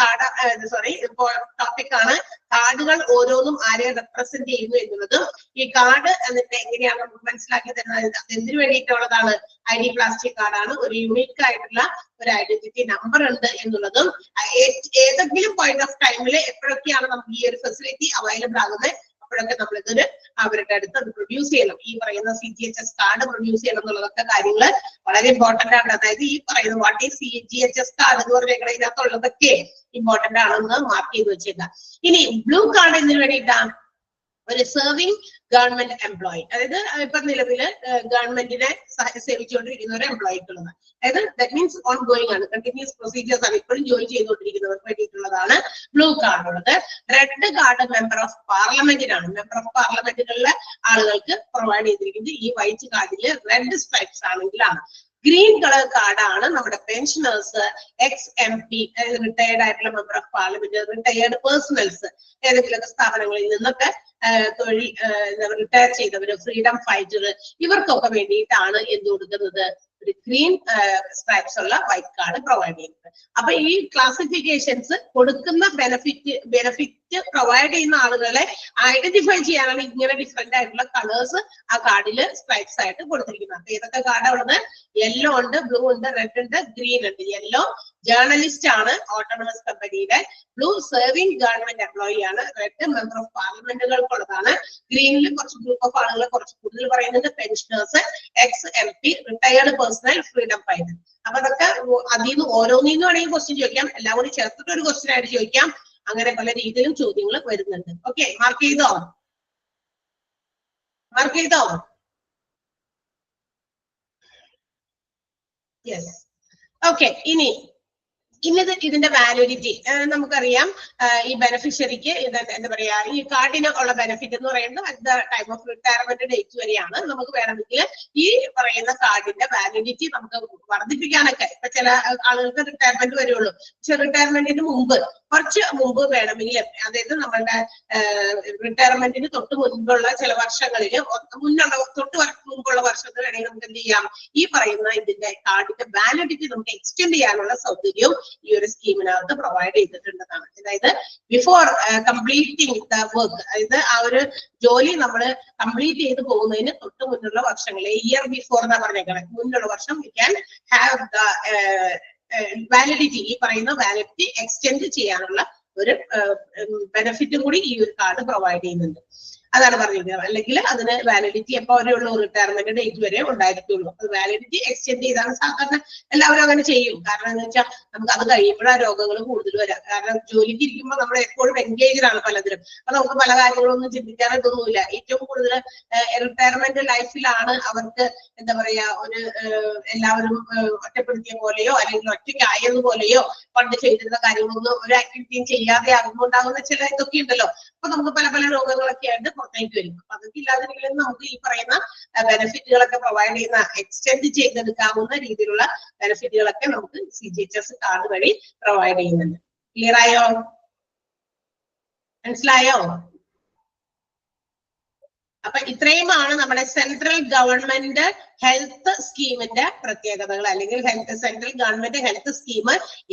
ടോപ്പിക് ആണ്. കാർഡുകൾ ഓരോന്നും ആരെ റെപ്രസെന്റ് ചെയ്യുന്നു എന്നുള്ളതും ഈ കാർഡ് എന്നിട്ട് എങ്ങനെയാണ് നമുക്ക് മനസ്സിലാക്കി തരുന്നത്, എന്തിനു വേണ്ടിയിട്ടുള്ളതാണ്. ID പ്ലാസ്റ്റിക് കാർഡാണ്, ഒരു യൂണിക് ആയിട്ടുള്ള ഒരു ഐഡന്റിറ്റി നമ്പർ ഉണ്ട് എന്നുള്ളതും, ഏതെങ്കിലും പോയിന്റ് ഓഫ് ടൈമിൽ എപ്പോഴൊക്കെയാണ് നമുക്ക് ഈ ഒരു ഫെസിലിറ്റി അവൈലബിൾ ആകുന്നത് അപ്പോഴൊക്കെ നമ്മൾ ഇതൊരു അവരുടെ അടുത്ത് അത് പ്രൊഡ്യൂസ് ചെയ്യണം. ഈ പറയുന്ന CGHS കാർഡ് പ്രൊഡ്യൂസ് ചെയ്യണം എന്നുള്ളതൊക്കെ കാര്യങ്ങൾ വളരെ ഇമ്പോർട്ടന്റ് ആണ്. അതായത് ഈ പറയുന്ന വാട്ട് ഈസ് CGHS കാർഡ് എന്ന് പറഞ്ഞാൽ ഇതിനകത്തുള്ളതൊക്കെ ഇമ്പോർട്ടന്റ് ആണെന്ന് മാർക്ക് ചെയ്ത് വെച്ചേക്കാം. ഇനി ബ്ലൂ കാർഡ് എന്തിനു വേണ്ടിയിട്ടാണ്? ഒരു സെർവിങ് ഗവൺമെന്റ് എംപ്ലോയി, അതായത് ഇപ്പൊ നിലവില് ഗവൺമെന്റിനെ സേവിച്ചുകൊണ്ടിരിക്കുന്ന ഒരു എംപ്ലോയിക്കുള്ളത്, അതായത് ദാറ്റ് മീൻസ് ഓൺ ഗോയിങ് ആണ്, കണ്ടിന്യൂസ് പ്രൊസീജിയേഴ്സ് ആണ്, ഇപ്പോഴും ജോലി ചെയ്തുകൊണ്ടിരിക്കുന്നവർക്ക് വേണ്ടിയിട്ടുള്ളതാണ് ബ്ലൂ കാർഡ് ഉള്ളത്. റെഡ് കാർഡ് മെമ്പർ ഓഫ് പാർലമെന്റിനാണ്. മെമ്പർ ഓഫ് പാർലമെന്റുകളിലെ ആളുകൾക്ക് പ്രൊവൈഡ് ചെയ്തിരിക്കുന്നത് ഈ വൈറ്റ് കാർഡില് റെഡ് സ്ട്രൈപ്സ് ആണെങ്കിലാണ്. ഗ്രീൻ കളർ കാർഡാണ് നമ്മുടെ പെൻഷനേഴ്സ്, ex-MP, റിട്ടയർഡ് ആയിട്ടുള്ള member of parliament, retired personnels, ഏതെങ്കിലുമൊക്കെ സ്ഥാപനങ്ങളിൽ നിന്നൊക്കെ തൊഴിൽ റിട്ടയർ ചെയ്തവര്, ഫ്രീഡം ഫൈറ്റർ, ഇവർക്കൊക്കെ വേണ്ടിയിട്ടാണ് എന്ത് കൊടുക്കുന്നത്, ഒരു ഗ്രീൻ സ്ട്രൈപ്സ് ഉള്ള വൈറ്റ് കാർഡ് പ്രൊവൈഡ് ചെയ്യുന്നത്. അപ്പൊ ഈ ക്ലാസിഫിക്കേഷൻസ് കൊടുക്കുന്ന ബെനിഫിറ്റ് ബെനിഫിറ്റ് പ്രൊവൈഡ് ചെയ്യുന്ന ആളുകളെ ഐഡന്റിഫൈ ചെയ്യാനാണ് ഇങ്ങനെ ഡിഫറെന്റ് ആയിട്ടുള്ള കളേഴ്സ് ആ കാർഡിൽ സ്ട്രൈപ്സ് ആയിട്ട് കൊടുത്തിരിക്കുന്നത്. അപ്പൊ ഏതൊക്കെ കാർഡ് ഉള്ളത്? യെല്ലോ ഉണ്ട്, ബ്ലൂ ഉണ്ട്, റെഡ് ഉണ്ട്, ഗ്രീൻ ഉണ്ട്. യെല്ലോ ജേർണലിസ്റ്റ് ആണ് ഓട്ടോണമസ് കമ്പനിയുടെ, ബ്ലൂ സെർവിംഗ് ഗവൺമെന്റ് എംപ്ലോയി ആണ്, റെഡ് മെമ്പർ ഓഫ് പാർലമെന്റുകൾക്കുള്ളതാണ്, ഗ്രീനിൽ കുറച്ച് ഗ്രൂപ്പ് ഓഫ് ആളുകൾ കുറച്ച് കൂടുതൽ പറയുന്നുണ്ട്, pensioners, X MP, retired personal, freedom fighter. അപ്പൊ അതൊക്കെ അതിൽ നിന്ന് ഓരോന്നിന്നും വേണമെങ്കിൽ ക്വസ്റ്റ്യൻ ചോദിക്കാം, എല്ലാം കൂടി ചേർത്തിട്ട് ഒരു ക്വസ്റ്റ്യൻ ആയിട്ട് ചോദിക്കാം. അങ്ങനെ പല രീതിയിലും ചോദ്യങ്ങൾ വരുന്നുണ്ട്. ഓക്കെ, മാർക്ക് ചെയ്തോ? മാർക്ക് ചെയ്തോ? യെസ്. ഓക്കെ, ഇനി ഇതിന്റെ വാലിഡിറ്റി നമുക്കറിയാം. ഈ ബെനിഫിഷ്യറിക്ക് എന്താ പറയാ, ഈ കാർഡിന് ഉള്ള ബെനിഫിറ്റ് എന്ന് പറയുന്നത് at the time of retirement date വരെയാണ്. നമുക്ക് വേണമെങ്കിൽ ഈ പറയുന്ന കാർഡിന്റെ വാലിഡിറ്റി നമുക്ക് വർദ്ധിപ്പിക്കാനൊക്കെ, ഇപ്പൊ ചില ആളുകൾക്ക് റിട്ടയർമെന്റ് വരുള്ളൂ, പക്ഷെ റിട്ടയർമെന്റിന് മുമ്പ് കുറച്ച് മുമ്പ് വേണമെങ്കിൽ, അതായത് നമ്മളുടെ റിട്ടയർമെന്റിന് തൊട്ട് മുൻപുള്ള ചില വർഷങ്ങളിൽ, തൊട്ട് മുമ്പുള്ള വർഷത്തിൽ വേണമെങ്കിൽ നമുക്ക് എന്ത് ചെയ്യാം, ഈ പറയുന്ന ഇതിന്റെ കാർഡിന്റെ വാലിഡിറ്റി നമുക്ക് എക്സ്റ്റെൻഡ് ചെയ്യാനുള്ള സൗകര്യവും ഈ ഒരു സ്കീമിനകത്ത് പ്രൊവൈഡ് ചെയ്തിട്ടുണ്ടെന്നാണ്. അതായത് ബിഫോർ കംപ്ലീറ്റിംഗ് ദ വർക്ക്, അതായത് ആ ഒരു ജോലി നമ്മൾ കംപ്ലീറ്റ് ചെയ്ത് പോകുന്നതിന് തൊട്ട് മുന്നുള്ള വർഷങ്ങളിൽ, ഇയർ ബിഫോർ എന്നാ പറഞ്ഞേക്കുന്നത്, മുന്നുള്ള വർഷം we can have the validity, ഈ പറയുന്ന വാലിഡിറ്റി എക്സ്റ്റെൻഡ് ചെയ്യാനുള്ള ഒരു ബെനിഫിറ്റും കൂടി ഈ ഒരു കാർഡ് പ്രൊവൈഡ് ചെയ്യുന്നുണ്ട്. അതാണ് പറഞ്ഞിരിക്കുന്നത്. അല്ലെങ്കിൽ അതിന് വാലിഡിറ്റി എപ്പോ വരെയുള്ളൂ? റിട്ടയർമെന്റ് ഡേറ്റ് വരെ ഉണ്ടായിരിക്കുള്ളൂ. അത് വാലിഡിറ്റി എക്സ്റ്റെൻഡ് ചെയ്താണ് സാധാരണ എല്ലാവരും അങ്ങനെ ചെയ്യും. കാരണം എന്ന് വെച്ചാൽ നമുക്ക് അത് കഴിയുമ്പോഴാണ് രോഗങ്ങൾ കൂടുതൽ വരാം. കാരണം ജോലിക്ക് ഇരിക്കുമ്പോൾ നമ്മൾ എപ്പോഴും എൻഗേജ്ഡ് ആണ് പലതിലും. അപ്പൊ നമുക്ക് പല കാര്യങ്ങളൊന്നും ചിന്തിക്കാൻ ഇതൊന്നുമില്ല. ഏറ്റവും കൂടുതൽ റിട്ടയർമെന്റ് ലൈഫിലാണ് അവർക്ക് എന്താ പറയാ, ഒരു എല്ലാവരും ഒറ്റപ്പെടുത്തിയ പോലെയോ അല്ലെങ്കിൽ ഒറ്റയ്ക്കായതുപോലെയോ പണ്ട് ചെയ്തിരുന്ന കാര്യങ്ങളൊന്നും ഒരു ആക്ടിവിറ്റിയും ചെയ്യാതെ ആകുമ്പോണ്ടാകുന്ന ചില ഇതൊക്കെ ഉണ്ടല്ലോ. അപ്പൊ നമുക്ക് പല പല രോഗങ്ങളൊക്കെ ആയിട്ട് പുറത്തേക്ക് വരും. അപ്പൊ അതൊക്കെ ഇല്ലാതിരിക്കലും നമുക്ക് ഈ പറയുന്ന ബെനിഫിറ്റുകളൊക്കെ പ്രൊവൈഡ് ചെയ്യുന്ന, എക്സ്റ്റെൻഡ് ചെയ്തെടുക്കാവുന്ന രീതിയിലുള്ള ബെനിഫിറ്റുകളൊക്കെ നമുക്ക് CGHS കാർഡ് വഴി പ്രൊവൈഡ് ചെയ്യുന്നുണ്ട്. ക്ലിയർ ആയോ? മനസ്സിലായോ? അപ്പൊ ഇത്രയുമാണ് നമ്മുടെ സെൻട്രൽ ഗവൺമെന്റ് ഹെൽത്ത് സ്കീമിന്റെ പ്രത്യേകതകൾ, അല്ലെങ്കിൽ സെൻട്രൽ ഗവൺമെന്റ് ഹെൽത്ത് സ്കീം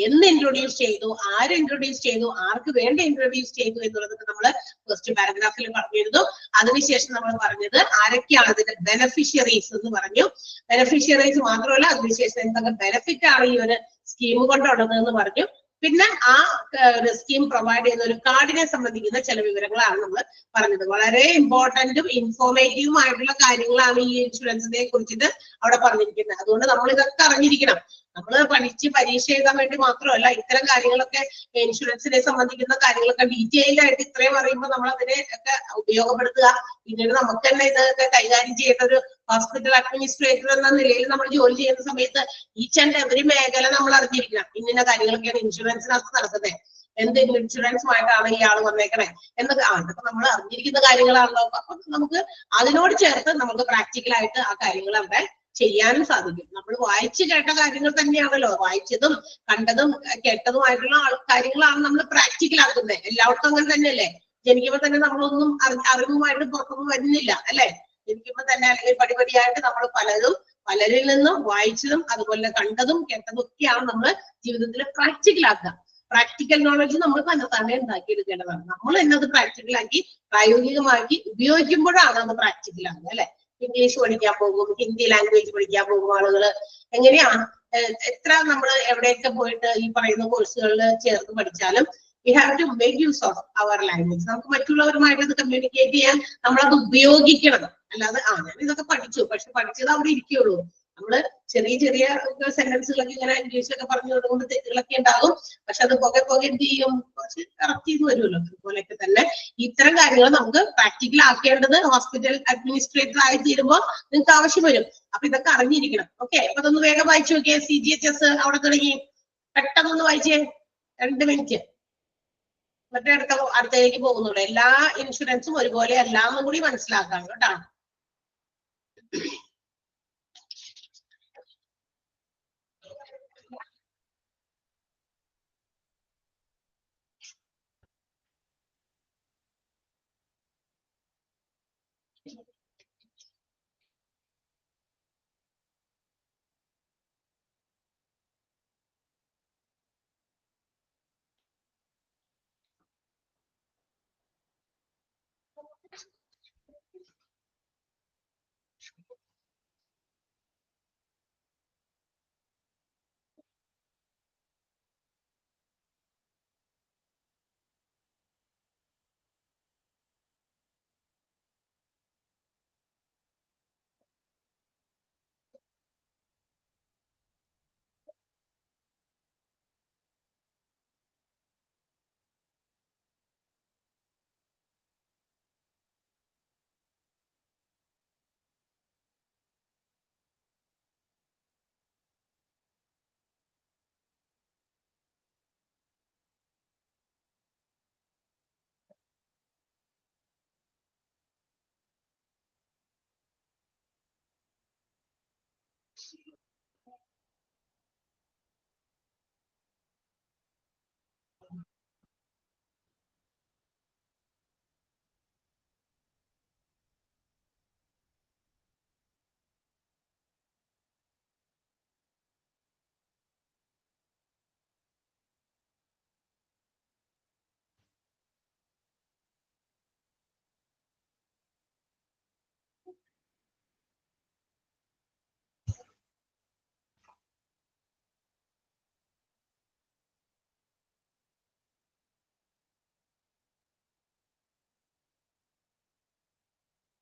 എന്ന് ഇൻട്രൊഡ്യൂസ് ചെയ്തു, ആര് ഇൻട്രൊഡ്യൂസ് ചെയ്തു, ആർക്ക് വേണ്ടി ഇൻട്രൊഡ്യൂസ് ചെയ്തു എന്നുള്ളത് നമ്മൾ ഫസ്റ്റ് പാരഗ്രാഫിൽ പറഞ്ഞിരുന്നു. അതിനുശേഷം നമ്മൾ പറഞ്ഞത് ആരൊക്കെയാണ് അതിന്റെ ബെനഫിഷ്യറീസ് എന്ന് പറഞ്ഞു. ബെനഫിഷ്യറീസ് മാത്രമല്ല, അതിനുശേഷം എന്തൊക്കെ ബെനിഫിറ്റ് ആണ് ഈ ഒരു സ്കീം കൊണ്ടുള്ളത് എന്ന് പറഞ്ഞു. പിന്നെ ആ സ്കീം പ്രൊവൈഡ് ചെയ്യുന്ന ഒരു കാർഡിനെ സംബന്ധിക്കുന്ന ചില വിവരങ്ങളാണ് നമ്മൾ പറഞ്ഞത്. വളരെ ഇമ്പോർട്ടന്റും ഇൻഫോർമേറ്റീവും ആയിട്ടുള്ള കാര്യങ്ങളാണ് ഈ ഇൻഷുറൻസിനെ കുറിച്ചിട്ട് അവിടെ പറഞ്ഞിരിക്കുന്നത്. അതുകൊണ്ട് നമ്മൾ ഇതൊക്കെ അറിഞ്ഞിരിക്കണം. നമ്മൾ പഠിച്ച് പരീക്ഷ എഴുതാൻ വേണ്ടി മാത്രമല്ല, ഇത്തരം കാര്യങ്ങളൊക്കെ ഇൻഷുറൻസിനെ സംബന്ധിക്കുന്ന കാര്യങ്ങളൊക്കെ ഡീറ്റെയിൽഡ് ആയിട്ട് ഇത്രയും അറിയുമ്പോൾ നമ്മൾ അതിനെ ഒക്കെ ഉപയോഗപ്പെടുത്തുക. പിന്നീട് നമുക്ക് തന്നെ ഇതൊക്കെ കൈകാര്യം ചെയ്യേണ്ട ഒരു ഹോസ്പിറ്റൽ അഡ്മിനിസ്ട്രേറ്റർ എന്ന നിലയിൽ നമ്മൾ ജോലി ചെയ്യുന്ന സമയത്ത് ഈച്ച് ആൻഡ് എവറി മേഖല നമ്മൾ അറിഞ്ഞിരിക്കണം. ഇന്ന കാര്യങ്ങളൊക്കെയാണ് ഇൻഷുറൻസിനകത്ത് നടക്കുന്നത്, എന്ത് ഇൻഷുറൻസുമായിട്ടാണ് ഇയാൾ വന്നേക്കണേ എന്നൊക്കെ അതൊക്കെ നമ്മൾ അറിഞ്ഞിരിക്കുന്ന കാര്യങ്ങളാണല്ലോ. അപ്പൊ നമുക്ക് അതിനോട് ചേർത്ത് നമുക്ക് പ്രാക്ടിക്കലായിട്ട് ആ കാര്യങ്ങൾ അവിടെ ചെയ്യാനും സാധിക്കും. നമ്മൾ വായിച്ചു കേട്ട കാര്യങ്ങൾ തന്നെയാണല്ലോ, വായിച്ചതും കണ്ടതും കേട്ടതുമായിട്ടുള്ള കാര്യങ്ങളാണ് നമ്മൾ പ്രാക്ടിക്കൽ ആക്കുന്നത്. എല്ലാവർക്കും അങ്ങനെ തന്നെയല്ലേ? ജനിക്കുമ്പോൾ തന്നെ നമ്മളൊന്നും അറിവുമായിട്ട് പുറത്തൊന്നും വരുന്നില്ല അല്ലെ? ജനിക്കുമ്പോൾ തന്നെ അല്ലെങ്കിൽ പടിപടിയായിട്ട് നമ്മൾ പലരിൽ നിന്നും വായിച്ചതും അതുപോലെ കണ്ടതും കേട്ടതും ഒക്കെയാണ് നമ്മൾ ജീവിതത്തിൽ പ്രാക്ടിക്കൽ ആക്കുക. പ്രാക്ടിക്കൽ നോളജ് നമ്മൾ തന്നെ ഉണ്ടാക്കിയെടുക്കേണ്ടതാണ്. നമ്മൾ തന്നെ അത് പ്രാക്ടിക്കലാക്കി പ്രായോഗികമാക്കി ഉപയോഗിക്കുമ്പോഴാണ് അത് പ്രാക്ടിക്കൽ ആകുന്നത് അല്ലെ? ഇംഗ്ലീഷ് പഠിക്കാൻ പോകും, ഹിന്ദി ലാംഗ്വേജ് പഠിക്കാൻ പോകും ആളുകൾ. എങ്ങനെയാണ് എത്ര നമ്മൾ എവിടെയൊക്കെ പോയിട്ട് ഈ പറയുന്ന കോഴ്സുകളിൽ ചേർന്ന് പഠിച്ചാലും we have to make use of our language. നമുക്ക് മറ്റുള്ളവരുമായിട്ട് ഇത് കമ്മ്യൂണിക്കേറ്റ് ചെയ്യാൻ നമ്മളത് ഉപയോഗിക്കണം. അല്ലാതെ ഞാൻ ഇതൊക്കെ പഠിച്ചു, പക്ഷെ പഠിച്ചത് അവിടെ ഇരിക്കുള്ളൂ. നമ്മള് ചെറിയ ചെറിയ സെന്റൻസുകളൊക്കെ ഇങ്ങനെ ഇംഗ്ലീഷിലൊക്കെ പറഞ്ഞു കൊടുക്കുമ്പോൾ തെറ്റുകളൊക്കെ ഉണ്ടാകും. പക്ഷെ അത് പോകെ എന്ത് ചെയ്യും, കുറച്ച് കറക്റ്റ് ചെയ്ത് വരുമല്ലോ. അതുപോലെയൊക്കെ തന്നെ ഇത്തരം കാര്യങ്ങൾ നമുക്ക് പ്രാക്ടിക്കൽ ആക്കേണ്ടത് ഹോസ്പിറ്റൽ അഡ്മിനിസ്ട്രേറ്റർ ആയി തീരുമ്പോൾ നിങ്ങൾക്ക് ആവശ്യം വരും. അപ്പൊ ഇതൊക്കെ അറിഞ്ഞിരിക്കണം. ഓക്കെ, അപ്പൊ അതൊന്ന് വേഗം വായിച്ചു നോക്കിയേ. CGHS അവിടെ തുടങ്ങി, പെട്ടെന്നൊന്ന് വായിച്ചേ, 2 മിനിറ്റ്, മറ്റേ അടുത്തേക്ക് പോകുന്നുള്ളൂ. എല്ലാ ഇൻഷുറൻസും ഒരുപോലെ എല്ലാം കൂടി മനസ്സിലാക്കാം കേട്ടോ.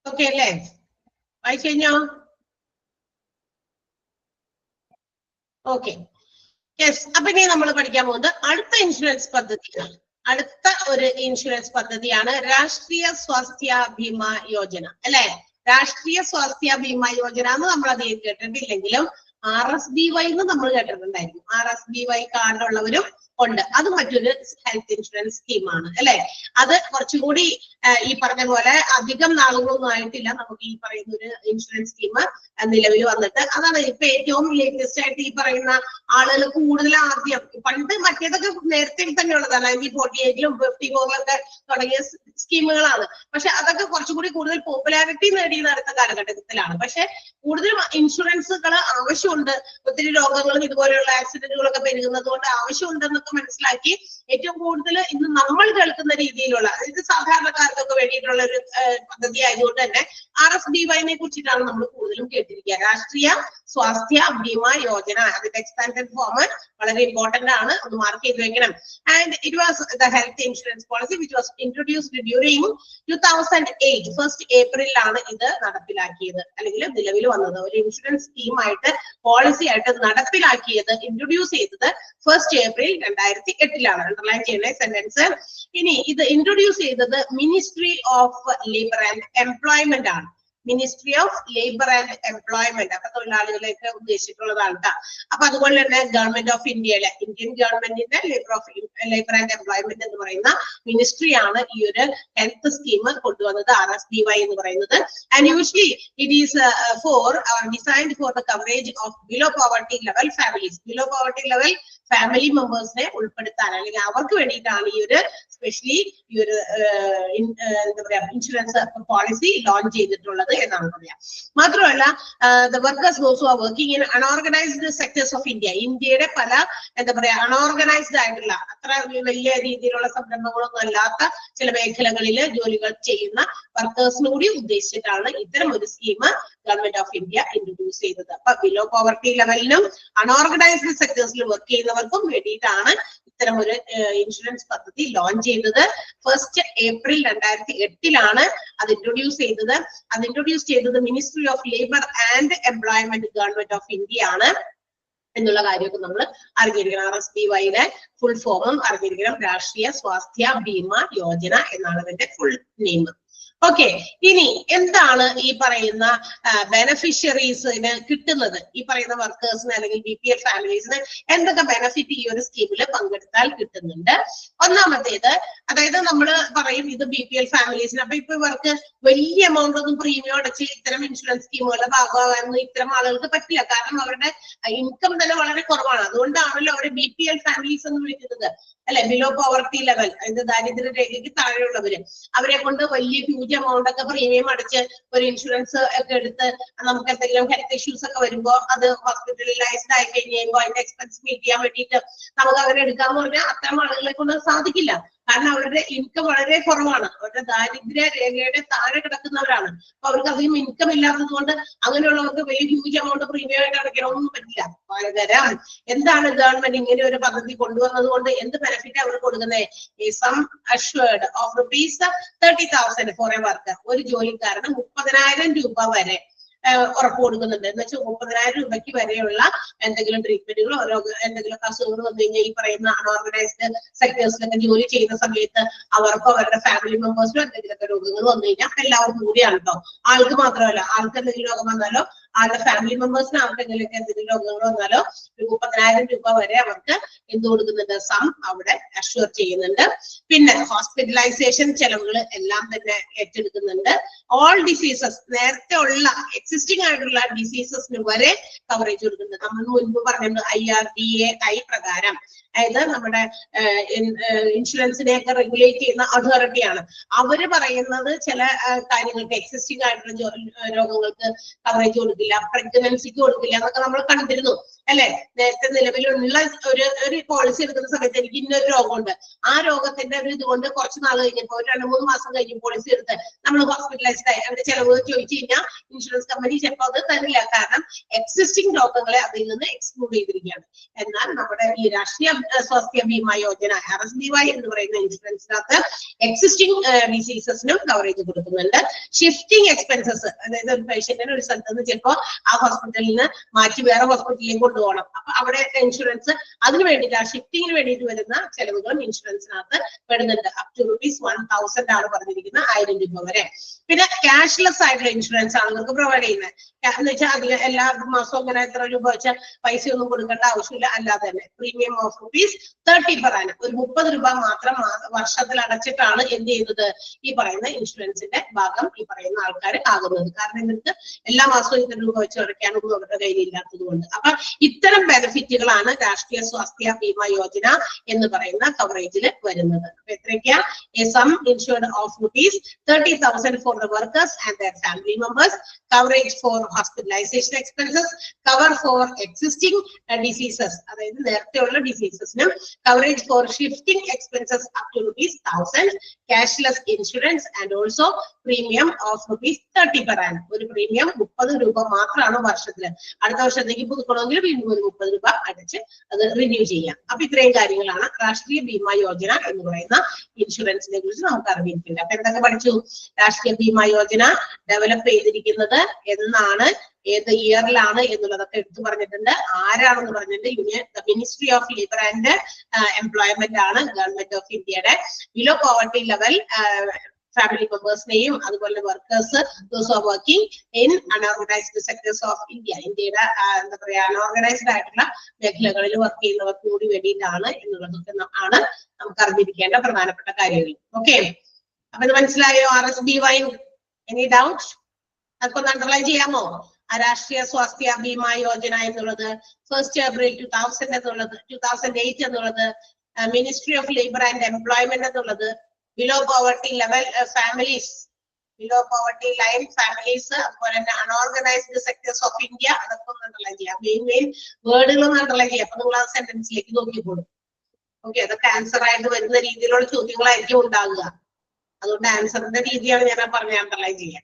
ഓക്കെ അല്ലേ? വായിച്ചു കഴിഞ്ഞോ? Okay, yes. അപ്പൊ ഇനി നമ്മൾ പഠിക്കാൻ പോകുന്നത് അടുത്ത ഇൻഷുറൻസ് പദ്ധതിയാണ്. അടുത്ത ഒരു ഇൻഷുറൻസ് പദ്ധതിയാണ് രാഷ്ട്രീയ സ്വാസ്ഥ്യ ബീമ യോജന, അല്ലെ? രാഷ്ട്രീയ സ്വാസ്ഥ്യ ബീമ യോജന എന്ന് നമ്മൾ അധികം കേട്ടിട്ടില്ലെങ്കിലും RSBY എന്ന് നമ്മൾ കേട്ടിട്ടുണ്ടായിരിക്കും. RSBY കാർഡ് ഉള്ളവരും ഉണ്ട്. അത് മറ്റൊരു ഹെൽത്ത് ഇൻഷുറൻസ് സ്കീമാണ്, അല്ലെ? അത് കുറച്ചുകൂടി ഈ പറഞ്ഞ പോലെ അധികം നാളുകളൊന്നും ആയിട്ടില്ല നമുക്ക് ഈ പറയുന്ന ഒരു ഇൻഷുറൻസ് സ്കീം നിലവിൽ വന്നിട്ട്. അതാണ് ഇപ്പൊ ഏറ്റവും ലേറ്റസ്റ്റ് ആയിട്ട് ഈ പറയുന്ന ആളുകൾ കൂടുതൽ ആദ്യം, പണ്ട് മറ്റേതൊക്കെ നേരത്തെ തന്നെ ഉള്ളതാണ്. 1948ലും 54ലും തുടങ്ങിയ സ്കീമുകളാണ്. പക്ഷെ അതൊക്കെ കുറച്ചുകൂടി കൂടുതൽ പോപ്പുലാരിറ്റി നേടിയത് അടുത്ത കാലഘട്ടത്തിലാണ്. പക്ഷെ കൂടുതൽ ഇൻഷുറൻസുകൾ ആവശ്യമുണ്ട്. ഒത്തിരി രോഗങ്ങളും ഇതുപോലെയുള്ള ആക്സിഡന്റുകളൊക്കെ പെരുകുന്നത് കൊണ്ട് ആവശ്യമുണ്ടെന്നൊക്കെ മനസ്സിലാക്കി ഏറ്റവും കൂടുതൽ ഇന്ന് നമ്മൾ കേൾക്കുന്ന രീതിയിലുള്ള, അതായത് സാധാരണക്കാർക്കൊക്കെ വേണ്ടിയിട്ടുള്ള ഒരു പദ്ധതി ആയതുകൊണ്ട് തന്നെ RSBYനെ കുറിച്ചിട്ടാണ് നമ്മൾ കൂടുതലും കേട്ടിരിക്കുക. രാഷ്ട്രീയ സ്വാസ്ഥ്യ ബീമ യോജന, അതിന്റെ എക്സ്പാൻഡഡ് ഫോം വളരെ ഇമ്പോർട്ടന്റ് ആണ്, ഒന്ന് മാർക്ക് ചെയ്ത് വെക്കണം. And it was the health insurance policy which was introduced during 2008. 1st ഏപ്രിലാണ് ഇത് നടപ്പിലാക്കിയത്, അല്ലെങ്കിൽ നിലവിൽ വന്നത്. ഒരു ഇൻഷുറൻസ് സ്കീമായിട്ട് പോളിസി ആയിട്ട് നടപ്പിലാക്കിയത്, ഇൻട്രൊഡ്യൂസ് ചെയ്തത് 1st ഏപ്രിൽ 2008ലാണ്. അണ്ടർലൈൻ ചെയ്യുന്ന സെന്റൻസ്. ഇനി ഇത് ഇൻട്രൊഡ്യൂസ് ചെയ്തത് ministry of labour and employment ആണ്. Ministry of labour and employment, അപ്പൊ തൊഴിലാളികളെയൊക്കെ ഉദ്ദേശിച്ചിട്ടുള്ളതാണ് കേട്ടോ. അപ്പൊ അതുപോലെ തന്നെ ഗവൺമെന്റ് ഓഫ് ഇന്ത്യയിലെ, ഇന്ത്യൻ ഗവൺമെന്റിന്റെ ലേബർ ആൻഡ് എംപ്ലോയ്മെന്റ് എന്ന് പറയുന്ന മിനിസ്ട്രിയാണ് ഈ ഒരു ഹെൽത്ത് സ്കീം കൊണ്ടുവന്നത്, RSBY എന്ന് പറയുന്നത്. And usually it is designed for the coverage of below poverty level families. Below poverty level family മെമ്പേഴ്സിനെ ഉൾപ്പെടുത്താൻ, അല്ലെങ്കിൽ അവർക്ക് വേണ്ടിയിട്ടാണ് ഈ ഒരു സ്പെഷ്യലി ഈ ഒരു എന്താ പറയാ ഇൻഷുറൻസ് പോളിസി ലോഞ്ച് ചെയ്തിട്ടുള്ളത് എന്നാണ് പറയാം. മാത്രമല്ല the workers who are working in unorganised sectors of India, ഇന്ത്യയുടെ പല എന്താ പറയാ അൺഓർഗനൈസ്ഡ് ആയിട്ടുള്ള, അത്ര വലിയ രീതിയിലുള്ള സംരംഭങ്ങളൊന്നും അല്ലാത്ത ചില മേഖലകളിൽ ജോലികൾ ചെയ്യുന്ന വർക്കേഴ്സിന് കൂടി ഉദ്ദേശിച്ചിട്ടാണ് ഇത്തരം ഒരു scheme government of India introduce ചെയ്തത്. അപ്പൊ ബിലോ പോവർട്ടി ലെവലിലും അൺഓർഗനൈസ്ഡ് സെക്ടേഴ്സിൽ വർക്ക് ചെയ്യുന്നവർക്കും വേണ്ടിയിട്ടാണ് ഇത്തരം ഒരു ഇൻഷുറൻസ് പദ്ധതി ലോഞ്ച് ചെയ്തത്. 1st ഏപ്രിൽ 2008ലാണ് അത് ഇൻട്രൊഡ്യൂസ് ചെയ്തത്. അത് ഇൻട്രൊഡ്യൂസ് ചെയ്തത് ministry of labour and employment government of India ആണ് എന്നുള്ള കാര്യമൊക്കെ നമ്മൾ അറിഞ്ഞിരിക്കണം. RSBYയുടെ ഫുൾ ഫോമും അറിഞ്ഞിരിക്കണം. രാഷ്ട്രീയ സ്വാസ്ഥ്യ ബീമ യോജന എന്നാണ് ഇതിന്റെ ഫുൾ നെയിം. ഓക്കെ, ഇനി എന്താണ് ഈ പറയുന്ന ബെനഫിഷ്യറീസിന് കിട്ടുന്നത്? ഈ പറയുന്ന വർക്കേഴ്സിന് അല്ലെങ്കിൽ BPL ഫാമിലീസിന് എന്തൊക്കെ ബെനിഫിറ്റ് ഈ ഒരു സ്കീമിൽ പങ്കെടുത്താൽ കിട്ടുന്നുണ്ട്? ഒന്നാമത്തേത്, അതായത് നമ്മൾ പറയും ഇത് BPL ഫാമിലീസിന്, അപ്പൊ ഇപ്പൊ ഇവർക്ക് വലിയ എമൗണ്ട് ഒന്നും പ്രീമിയം അടച്ച് ഇത്തരം ഇൻഷുറൻസ് സ്കീമുകളുടെ ഭാഗമാകാനൊന്നും ഇത്തരം ആളുകൾക്ക് പറ്റില്ല. കാരണം അവരുടെ ഇൻകം തന്നെ വളരെ കുറവാണ്. അതുകൊണ്ടാണല്ലോ അവരെ BPL ഫാമിലീസ് എന്ന് വിളിക്കുന്നത്, അല്ലെ? ബിലോ പോവർട്ടി ലെവൽ, അതായത് ദാരിദ്ര്യ രേഖയ്ക്ക് താഴെയുള്ളവര്. അവരെ കൊണ്ട് വലിയ ഹ്യൂജ് എമൗണ്ട് ഒക്കെ പ്രീമിയം അടിച്ച് ഒരു ഇൻഷുറൻസ് ഒക്കെ എടുത്ത് നമുക്ക് എന്തെങ്കിലും ഹെൽത്ത് ഇഷ്യൂസ് ഒക്കെ വരുമ്പോൾ അത് ഹോസ്പിറ്റലൈസ്ഡ് ആയി കഴിഞ്ഞ് കഴിയുമ്പോൾ അതിന്റെ എക്സ്പെൻസ് മീറ്റ് ചെയ്യാൻ വേണ്ടിയിട്ട് നമുക്ക് അങ്ങനെ എടുക്കാന്ന് പറഞ്ഞാൽ അത്തരം ആളുകളെ കൊണ്ട് സാധിക്കില്ല. കാരണം അവരുടെ ഇൻകം വളരെ കുറവാണ്, അവരുടെ ദാരിദ്ര്യ രേഖയുടെ താഴെ കിടക്കുന്നവരാണ്. അപ്പൊ അവർക്ക് അധികം ഇൻകം ഇല്ലാത്തത് കൊണ്ട് അങ്ങനെയുള്ളവർക്ക് വലിയ ഹ്യൂജ് എമൗണ്ട് പ്രീമിയം ആയിട്ട് അടയ്ക്കണമെന്നും പറ്റില്ല. പകരം എന്താണ് ഗവൺമെന്റ് ഇങ്ങനെ ഒരു പദ്ധതി കൊണ്ടുവന്നത് കൊണ്ട് എന്ത് ബെനിഫിറ്റ് അവർ കൊടുക്കുന്നത്? Sum assured of ₹30,000 for a worker. ഒരു ജോലിക്കാരന് 30,000 രൂപ വരെ ഉറപ്പ് കൊടുക്കുന്നുണ്ട്. എന്ന് വെച്ചാൽ 30,000 രൂപയ്ക്ക് വരെയുള്ള എന്തെങ്കിലും ട്രീറ്റ്മെന്റുകളോ എന്തെങ്കിലും അസുഖങ്ങൾ വന്നു കഴിഞ്ഞാൽ ഈ പറയുന്ന അൺഓർഗനൈസ്ഡ് സെക്ടേഴ്സിലൊക്കെ ജോലി ചെയ്യുന്ന സമയത്ത് അവർക്കോ അവരുടെ ഫാമിലി മെമ്പേഴ്സിനോ എന്തെങ്കിലുമൊക്കെ രോഗങ്ങൾ വന്നു കഴിഞ്ഞാൽ എല്ലാവർക്കും കൂടിയാണ് കേട്ടോ. ആൾക്ക് മാത്രമല്ല, ആൾക്ക് എന്തെങ്കിലും രോഗം വന്നാലോ ആളുടെ ഫാമിലി മെമ്പേഴ്സിന് എന്തെങ്കിലും രോഗങ്ങൾ വന്നാലോ 30,000 രൂപ വരെ അവർക്ക് എന്ത് കൊടുക്കുന്നുണ്ട്? സം അവിടെ അഷ്യൂർ ചെയ്യുന്നുണ്ട്. പിന്നെ ഹോസ്പിറ്റലൈസേഷൻ ചെലവുകൾ എല്ലാം തന്നെ ഏറ്റെടുക്കുന്നുണ്ട്. ഓൾ ഡിസീസസ്, നേരത്തെ ഉള്ള എക്സിസ്റ്റിംഗ് ആയിട്ടുള്ള ഡിസീസസിന് വരെ കവറേജ് കൊടുക്കുന്നുണ്ട്. നമ്മൾ മുൻപ് പറഞ്ഞിട്ടുണ്ട് IRDAI പ്രകാരം, അതായത് നമ്മുടെ ഇൻഷുറൻസിനെയൊക്കെ റെഗുലേറ്റ് ചെയ്യുന്ന അതോറിറ്റിയാണ്. അവര് പറയുന്നത് ചില കാര്യങ്ങൾക്ക് എക്സിസ്റ്റിംഗ് ആയിട്ടുള്ള രോഗങ്ങൾക്ക് കവറേജ് കൊടുക്കില്ല, പ്രഗ്നൻസിക്ക് കൊടുക്കില്ല എന്നൊക്കെ നമ്മൾ കണ്ടിരുന്നു അല്ലെ. നേരത്തെ നിലവിലുള്ള ഒരു പോളിസി എടുക്കുന്ന സമയത്ത് എനിക്ക് ഇന്നൊരു രോഗമുണ്ട്, ആ രോഗത്തിന്റെ ഒരു ഇതുകൊണ്ട് കുറച്ച് നാൾ കഴിഞ്ഞപ്പോൾ 2-3 മാസം കഴിഞ്ഞ് പോളിസി എടുത്ത് നമ്മൾ ഹോസ്പിറ്റലൈസ്ഡ് ആയി അവരുടെ ചെലവ് ചോദിച്ചു കഴിഞ്ഞാൽ ഇൻഷുറൻസ് കമ്പനി ചിലപ്പോൾ അത് തരില്ല. കാരണം എക്സിസ്റ്റിംഗ് രോഗങ്ങളെ അതിൽ നിന്ന് എക്സ്ക്ലൂഡ് ചെയ്തിരിക്കുകയാണ്. എന്നാൽ നമ്മുടെ ഈ രാഷ്ട്രീയ സ്വാസ്ഥ്യ ബീമാ യോജന RSBY എന്ന് പറയുന്ന ഇൻഷുറൻസിനകത്ത് എക്സിസ്റ്റിംഗ് ഡിസീസസിനും കവറേജ് കൊടുക്കുന്നുണ്ട്. ഷിഫ്റ്റിംഗ് എക്സ്പെൻസസ്, അതായത് ഒരു പേഷ്യന്റിന് ഒരു സ്ഥലത്ത് നിന്ന് ചിലപ്പോൾ ആ ഹോസ്പിറ്റലിൽ നിന്ന് മാറ്റി വേറെ ഹോസ്പിറ്റലിലേക്ക് കൊണ്ടുപോകണം, അപ്പൊ അവിടെ ഇൻഷുറൻസ് അതിന് വേണ്ടിയിട്ട് ആ ഷിഫ്റ്റിങ്ങിന് വേണ്ടിയിട്ട് വരുന്ന ചെലവുകളും ഇൻഷുറൻസിനകത്ത് പെടുന്നുണ്ട്. അപ് ടു ₹1,000 ആണ് പറഞ്ഞിരിക്കുന്നത്, 1000 രൂപ വരെ. പിന്നെ ക്യാഷ്ലെസ് ആയിട്ടുള്ള ഇൻഷുറൻസ് ആണ് നിങ്ങൾക്ക് പ്രൊവൈഡ് ചെയ്യുന്നത്. എന്ന് വെച്ചാൽ അധികം എല്ലാ മാസവും ഇങ്ങനെ എത്ര രൂപ വെച്ചാൽ പൈസ ഒന്നും കൊടുക്കേണ്ട ആവശ്യമില്ല. അല്ലാതെ തന്നെ പ്രീമിയം ഓഫ് ₹30 per annum, ഒരു 30 രൂപ മാത്രം വർഷത്തിൽ അടച്ചിട്ടാണ് എന്ത് ചെയ്യുന്നത്? ഈ പറയുന്ന ഇൻഷുറൻസിന്റെ ഭാഗം ഈ പറയുന്ന ആൾക്കാർ ആകുന്നത്. കാരണം ഇവർക്ക് എല്ലാ മാസവും ഇത്ര രൂപ വെച്ച് അടയ്ക്കാനൊന്നും അവരുടെ കയ്യിൽ ഇല്ലാത്തത് കൊണ്ട്. അപ്പൊ ഇത്തരം ബെനിഫിറ്റുകളാണ് രാഷ്ട്രീയ സ്വാസ്ഥ്യ ബീമാ യോജന എന്ന് പറയുന്ന കവറേജിൽ വരുന്നത്. അപ്പൊ എത്രയ്ക്കാ? Sum insured of ₹30,000 for the workers and their family members, coverage for hospitalization expenses, cover for existing diseases, അതായത് നേരത്തെയുള്ള ഡിസീസസിനും coverage for shifting expenses up to ₹1,000, cashless insurance and also premium of ₹30 per annum. ഒരു premium 30 രൂപ മാത്രമാണ് വർഷത്തില്. അടുത്ത വർഷത്തേക്ക് പുതുക്കണമെങ്കിൽ വീണ്ടും ഒരു 30 രൂപ അടച്ച് അത് റിന്യൂ ചെയ്യാം. അപ്പൊ ഇത്രയും കാര്യങ്ങളാണ് രാഷ്ട്രീയ ബീമാ യോജന എന്ന് പറയുന്ന ഇൻഷുറൻസിനെ കുറിച്ച് നമുക്ക് അറിഞ്ഞിരിക്കുന്നത്. അപ്പൊ എന്തൊക്കെ പഠിച്ചു? രാഷ്ട്രീയ ബീമാ യോജന ഡെവലപ്പ് ചെയ്തിരിക്കുന്നത് എന്നാണ്, ഏത് ഇയറിലാണ് എന്നുള്ളതൊക്കെ എടുത്തു പറഞ്ഞിട്ടുണ്ട്. ആരാണെന്ന് പറഞ്ഞിട്ടുണ്ട്? Ministry of labour and employment ആണ് ഗവൺമെന്റ് ഓഫ് ഇന്ത്യയുടെ. ബിലോ പോവർട്ടി ലെവൽ ഫാമിലി മെമ്പേഴ്സിനെയും അതുപോലെ workers those are working in unorganised sectors of India, ഇന്ത്യയുടെ എന്താ പറയാ അൺഓർഗനൈസ്ഡ് ആയിട്ടുള്ള മേഖലകളിൽ വർക്ക് ചെയ്യുന്നവർക്ക് കൂടി വേണ്ടിയിട്ടാണ് എന്നുള്ളതൊക്കെ ആണ് നമുക്ക് അറിഞ്ഞിരിക്കേണ്ട പ്രധാനപ്പെട്ട കാര്യങ്ങൾ. ഓക്കെ, അപ്പൊ ഇത് മനസ്സിലായോ? RSBY any doubt? അതൊക്കെ ഒന്ന് അണ്ടർലൈൻ ചെയ്യാമോ? രാഷ്ട്രീയ സ്വാസ്ഥ്യ ബീമാ യോജന എന്നുള്ളത് 1 April 2000 എന്നുള്ളത്, 2008 എന്നുള്ളത്, ministry of labour and employment എന്നുള്ളത്, below poverty level families, below poverty line families, അതുപോലെ തന്നെ അൺഓർഗനൈസ്ഡ് സെക്ടേഴ്സ് ഓഫ് ഇന്ത്യ, അതൊക്കെ ഒന്ന് അണ്ടർലൈൻ ചെയ്യാം. മെയിൻ വേർഡുകളൊന്നും അണ്ടർലൈൻ ചെയ്യാം. അപ്പൊ നിങ്ങൾ ആ സെന്റൻസിലേക്ക് നോക്കിക്കോളും. ഓക്കെ, അതൊക്കെ ആൻസർ ആയിട്ട് വരുന്ന രീതിയിലുള്ള ചോദ്യങ്ങളായിരിക്കും ഉണ്ടാകുക. അതുകൊണ്ട് ആൻസറിന്റെ രീതിയാണ് ഞാൻ പറഞ്ഞ അണ്ടർലൈൻ ചെയ്യാം.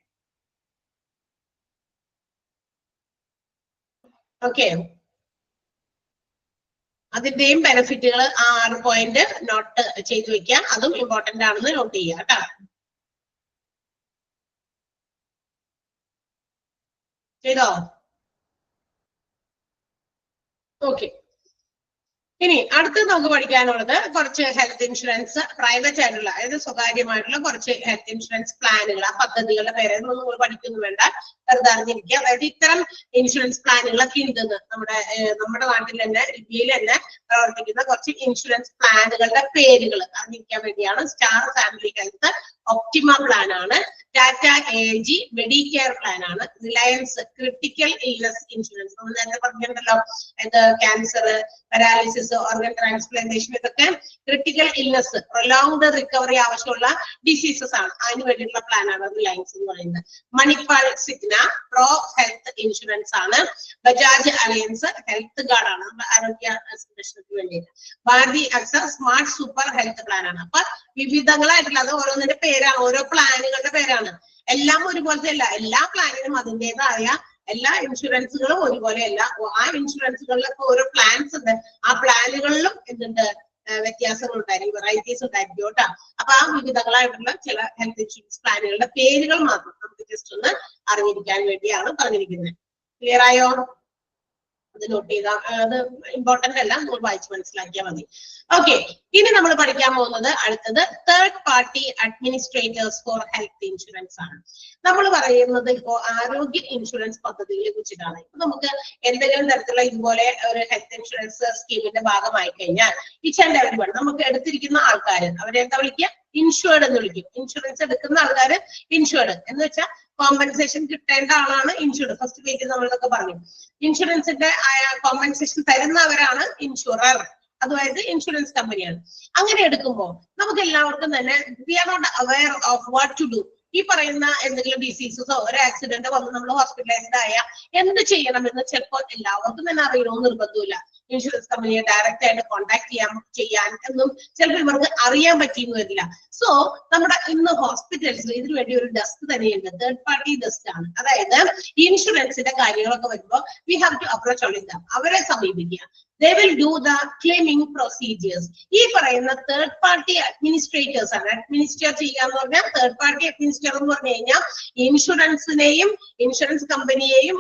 ഓക്കെ, അതിന്റെയും ബെനിഫിറ്റുകൾ ആ 6 പോയിന്റ് നോട്ട് ചെയ്തു വെക്കാം. അതും ഇമ്പോർട്ടന്റ് ആണെന്ന് നോട്ട് ചെയ്യാം കേട്ടോ. ചെയ്തോ? ഓക്കെ, ഇനി അടുത്ത് നമുക്ക് പഠിക്കാനുള്ളത് കുറച്ച് ഹെൽത്ത് ഇൻഷുറൻസ് പ്രൈവറ്റ് ആയിട്ടുള്ള, അതായത് സ്വകാര്യമായിട്ടുള്ള കുറച്ച് ഹെൽത്ത് ഇൻഷുറൻസ് പ്ലാനുകൾ, ആ പദ്ധതികളുടെ പേരൊന്നും നിങ്ങൾ പഠിക്കുന്നു വേണ്ട, വെറുതെ അറിഞ്ഞിരിക്കുക. അതായത് ഇത്തരം ഇൻഷുറൻസ് പ്ലാനുകളൊക്കെ ഉണ്ടെന്ന് നമ്മുടെ നാട്ടിൽ തന്നെ ഇന്ത്യയിൽ തന്നെ പ്രവർത്തിക്കുന്ന കുറച്ച് ഇൻഷുറൻസ് പ്ലാനുകളുടെ പേരുകൾ അറിഞ്ഞിരിക്കാൻ വേണ്ടിയാണ്. Star family health Optima plan ആണ്, ടാറ്റ AIG മെഡിക്കെയർ പ്ലാൻ ആണ്, റിലയൻസ് ക്രിട്ടിക്കൽ ഇൽനസ് ഇൻഷുറൻസ്, നമ്മൾ നേരത്തെ പറഞ്ഞിട്ടുണ്ടല്ലോ, cancer, paralysis, dialysis, organ transplantation, ഇതൊക്കെ ക്രിട്ടിക്കൽ ഇൽനെസ്, പ്രൊലോങ്ഡ് റിക്കവറി ആവശ്യമുള്ള ഡിസീസസ് ആണ്. അതിന് വേണ്ടിയിട്ടുള്ള പ്ലാനാണ് റിലയൻസ് എന്ന് പറയുന്നത്. മണിപ്പാൽ സിഗ്ന പ്രോ ഹെൽത്ത് ഇൻഷുറൻസ് ആണ്. ബജാജ് അലയൻസ് ഹെൽത്ത് ഗാർഡ് ആണ്, ആരോഗ്യ സംരക്ഷണത്തിന് വേണ്ടിയിട്ട്. ഭാരതി അക്സ സ്മാർട്ട് സൂപ്പർ ഹെൽത്ത് പ്ലാൻ ആണ്. അപ്പൊ വിവിധങ്ങളായിട്ടുള്ള, അത് ഓരോന്നിന്റെ പേരാണ്, ഓരോ പ്ലാനുകളുടെ പേരാണ്. എല്ലാം ഒരുപോലത്തെ അല്ല, എല്ലാ പ്ലാനിനും അതിൻ്റെതായ എല്ലാ ഇൻഷുറൻസുകളും ഒരുപോലെയല്ല. ആ ഇൻഷുറൻസുകളിലൊക്കെ ഓരോ പ്ലാൻസ് ഉണ്ട്. ആ പ്ലാനുകളിലും എന്തുണ്ട്, വ്യത്യാസങ്ങൾ ഉണ്ടായിരിക്കും, വെറൈറ്റീസ് ഉണ്ടായിരിക്കും കേട്ടോ. അപ്പൊ ആ വിവിധങ്ങളായിട്ടുള്ള ചില ഹെൽത്ത് ഇൻഷുറൻസ് പ്ലാനുകളുടെ പേരുകൾ മാത്രം നമുക്ക് ജസ്റ്റ് ഒന്ന് അറിഞ്ഞിരിക്കാൻ വേണ്ടിയാണ് പറഞ്ഞിരിക്കുന്നത്. ക്ലിയർ ആയോ? അത് നോട്ട് ചെയ്താൽ, അത് ഇമ്പോർട്ടന്റ് അല്ല, നമ്മൾ വായിച്ച് മനസ്സിലാക്കിയാൽ മതി. ഓക്കെ, ഇനി നമ്മൾ പഠിക്കാൻ പോകുന്നത് അടുത്തത് third party administrators for health insurance ആണ്. നമ്മൾ പറയുന്നത് ഇപ്പോ ആരോഗ്യ ഇൻഷുറൻസ് പദ്ധതികളെ കുറിച്ചിട്ടാണ്. ഇപ്പൊ നമുക്ക് എന്തെങ്കിലും തരത്തിലുള്ള ഇതുപോലെ ഒരു ഹെൽത്ത് ഇൻഷുറൻസ് സ്കീമിന്റെ ഭാഗമായി കഴിഞ്ഞാൽ ഈച്ച് ആൻഡ് എവരിവൺ, നമുക്ക് എടുത്തിരിക്കുന്ന ആൾക്കാർ, അവരെ എന്താ വിളിക്കുക? ഇൻഷുർഡ് എന്ന് വിളിക്കും. ഇൻഷുറൻസ് എടുക്കുന്ന ആൾക്കാർ ഇൻഷുർഡ് എന്ന് വെച്ചാൽ കോമ്പൻസേഷൻ കിട്ടേണ്ട ആളാണ് ഇൻഷുർഡ്. ഫസ്റ്റ് പേജിൽ നമ്മളൊക്കെ പറഞ്ഞു. ഇൻഷുറൻസിന്റെ കോമ്പൻസേഷൻ തരുന്നവരാണ് ഇൻഷുറർ, അതുമായിട്ട് ഇൻഷുറൻസ് കമ്പനിയാണ്. അങ്ങനെ എടുക്കുമ്പോൾ നമുക്ക് എല്ലാവർക്കും തന്നെ we are not aware of what to do. ഈ പറയുന്ന എന്തെങ്കിലും ഡിസീസസോ ഒരു ആക്സിഡന്റ് വന്ന് നമ്മൾ ഹോസ്പിറ്റലൈസ്ഡ് ആയ എന്ത് ചെയ്യണമെന്ന് ചിലപ്പോൾ എല്ലാവർക്കും തന്നെ അറിയണമെന്ന് നിർബന്ധമില്ല. ഇൻഷുറൻസ് കമ്പനിയെ ഡയറക്റ്റ് ആയിട്ട് കോൺടാക്ട് ചെയ്യാൻ എന്നും ചിലപ്പോൾ ഇവർക്ക് അറിയാൻ പറ്റിയെന്ന് വരില്ല. സോ നമ്മുടെ ഇന്ന് ഹോസ്പിറ്റൽസിൽ ഇതിനു വേണ്ടി ഒരു ഡെസ്ക് തന്നെയുണ്ട്, തേർഡ് പാർട്ടി ഡെസ്ക് ആണ്. അതായത് ഇൻഷുറൻസിന്റെ കാര്യങ്ങളൊക്കെ വരുമ്പോൾ we have to approach all them, അവരെ സമീപിക്കുക. They will do the claiming procedures. ഈ പറയുന്ന തേർഡ് പാർട്ടി അഡ്മിനിസ്ട്രേറ്റേഴ്സ് ആണ്. അഡ്മിനിസ്ട്രേറ്റ് ചെയ്യുക എന്ന് പറഞ്ഞാൽ തേർഡ് പാർട്ടി അഡ്മിനിസ്ട്രേറ്റർ എന്ന് പറഞ്ഞു കഴിഞ്ഞാൽ ഇൻഷുറൻസിനെയും ഇൻഷുറൻസ് കമ്പനിയെയും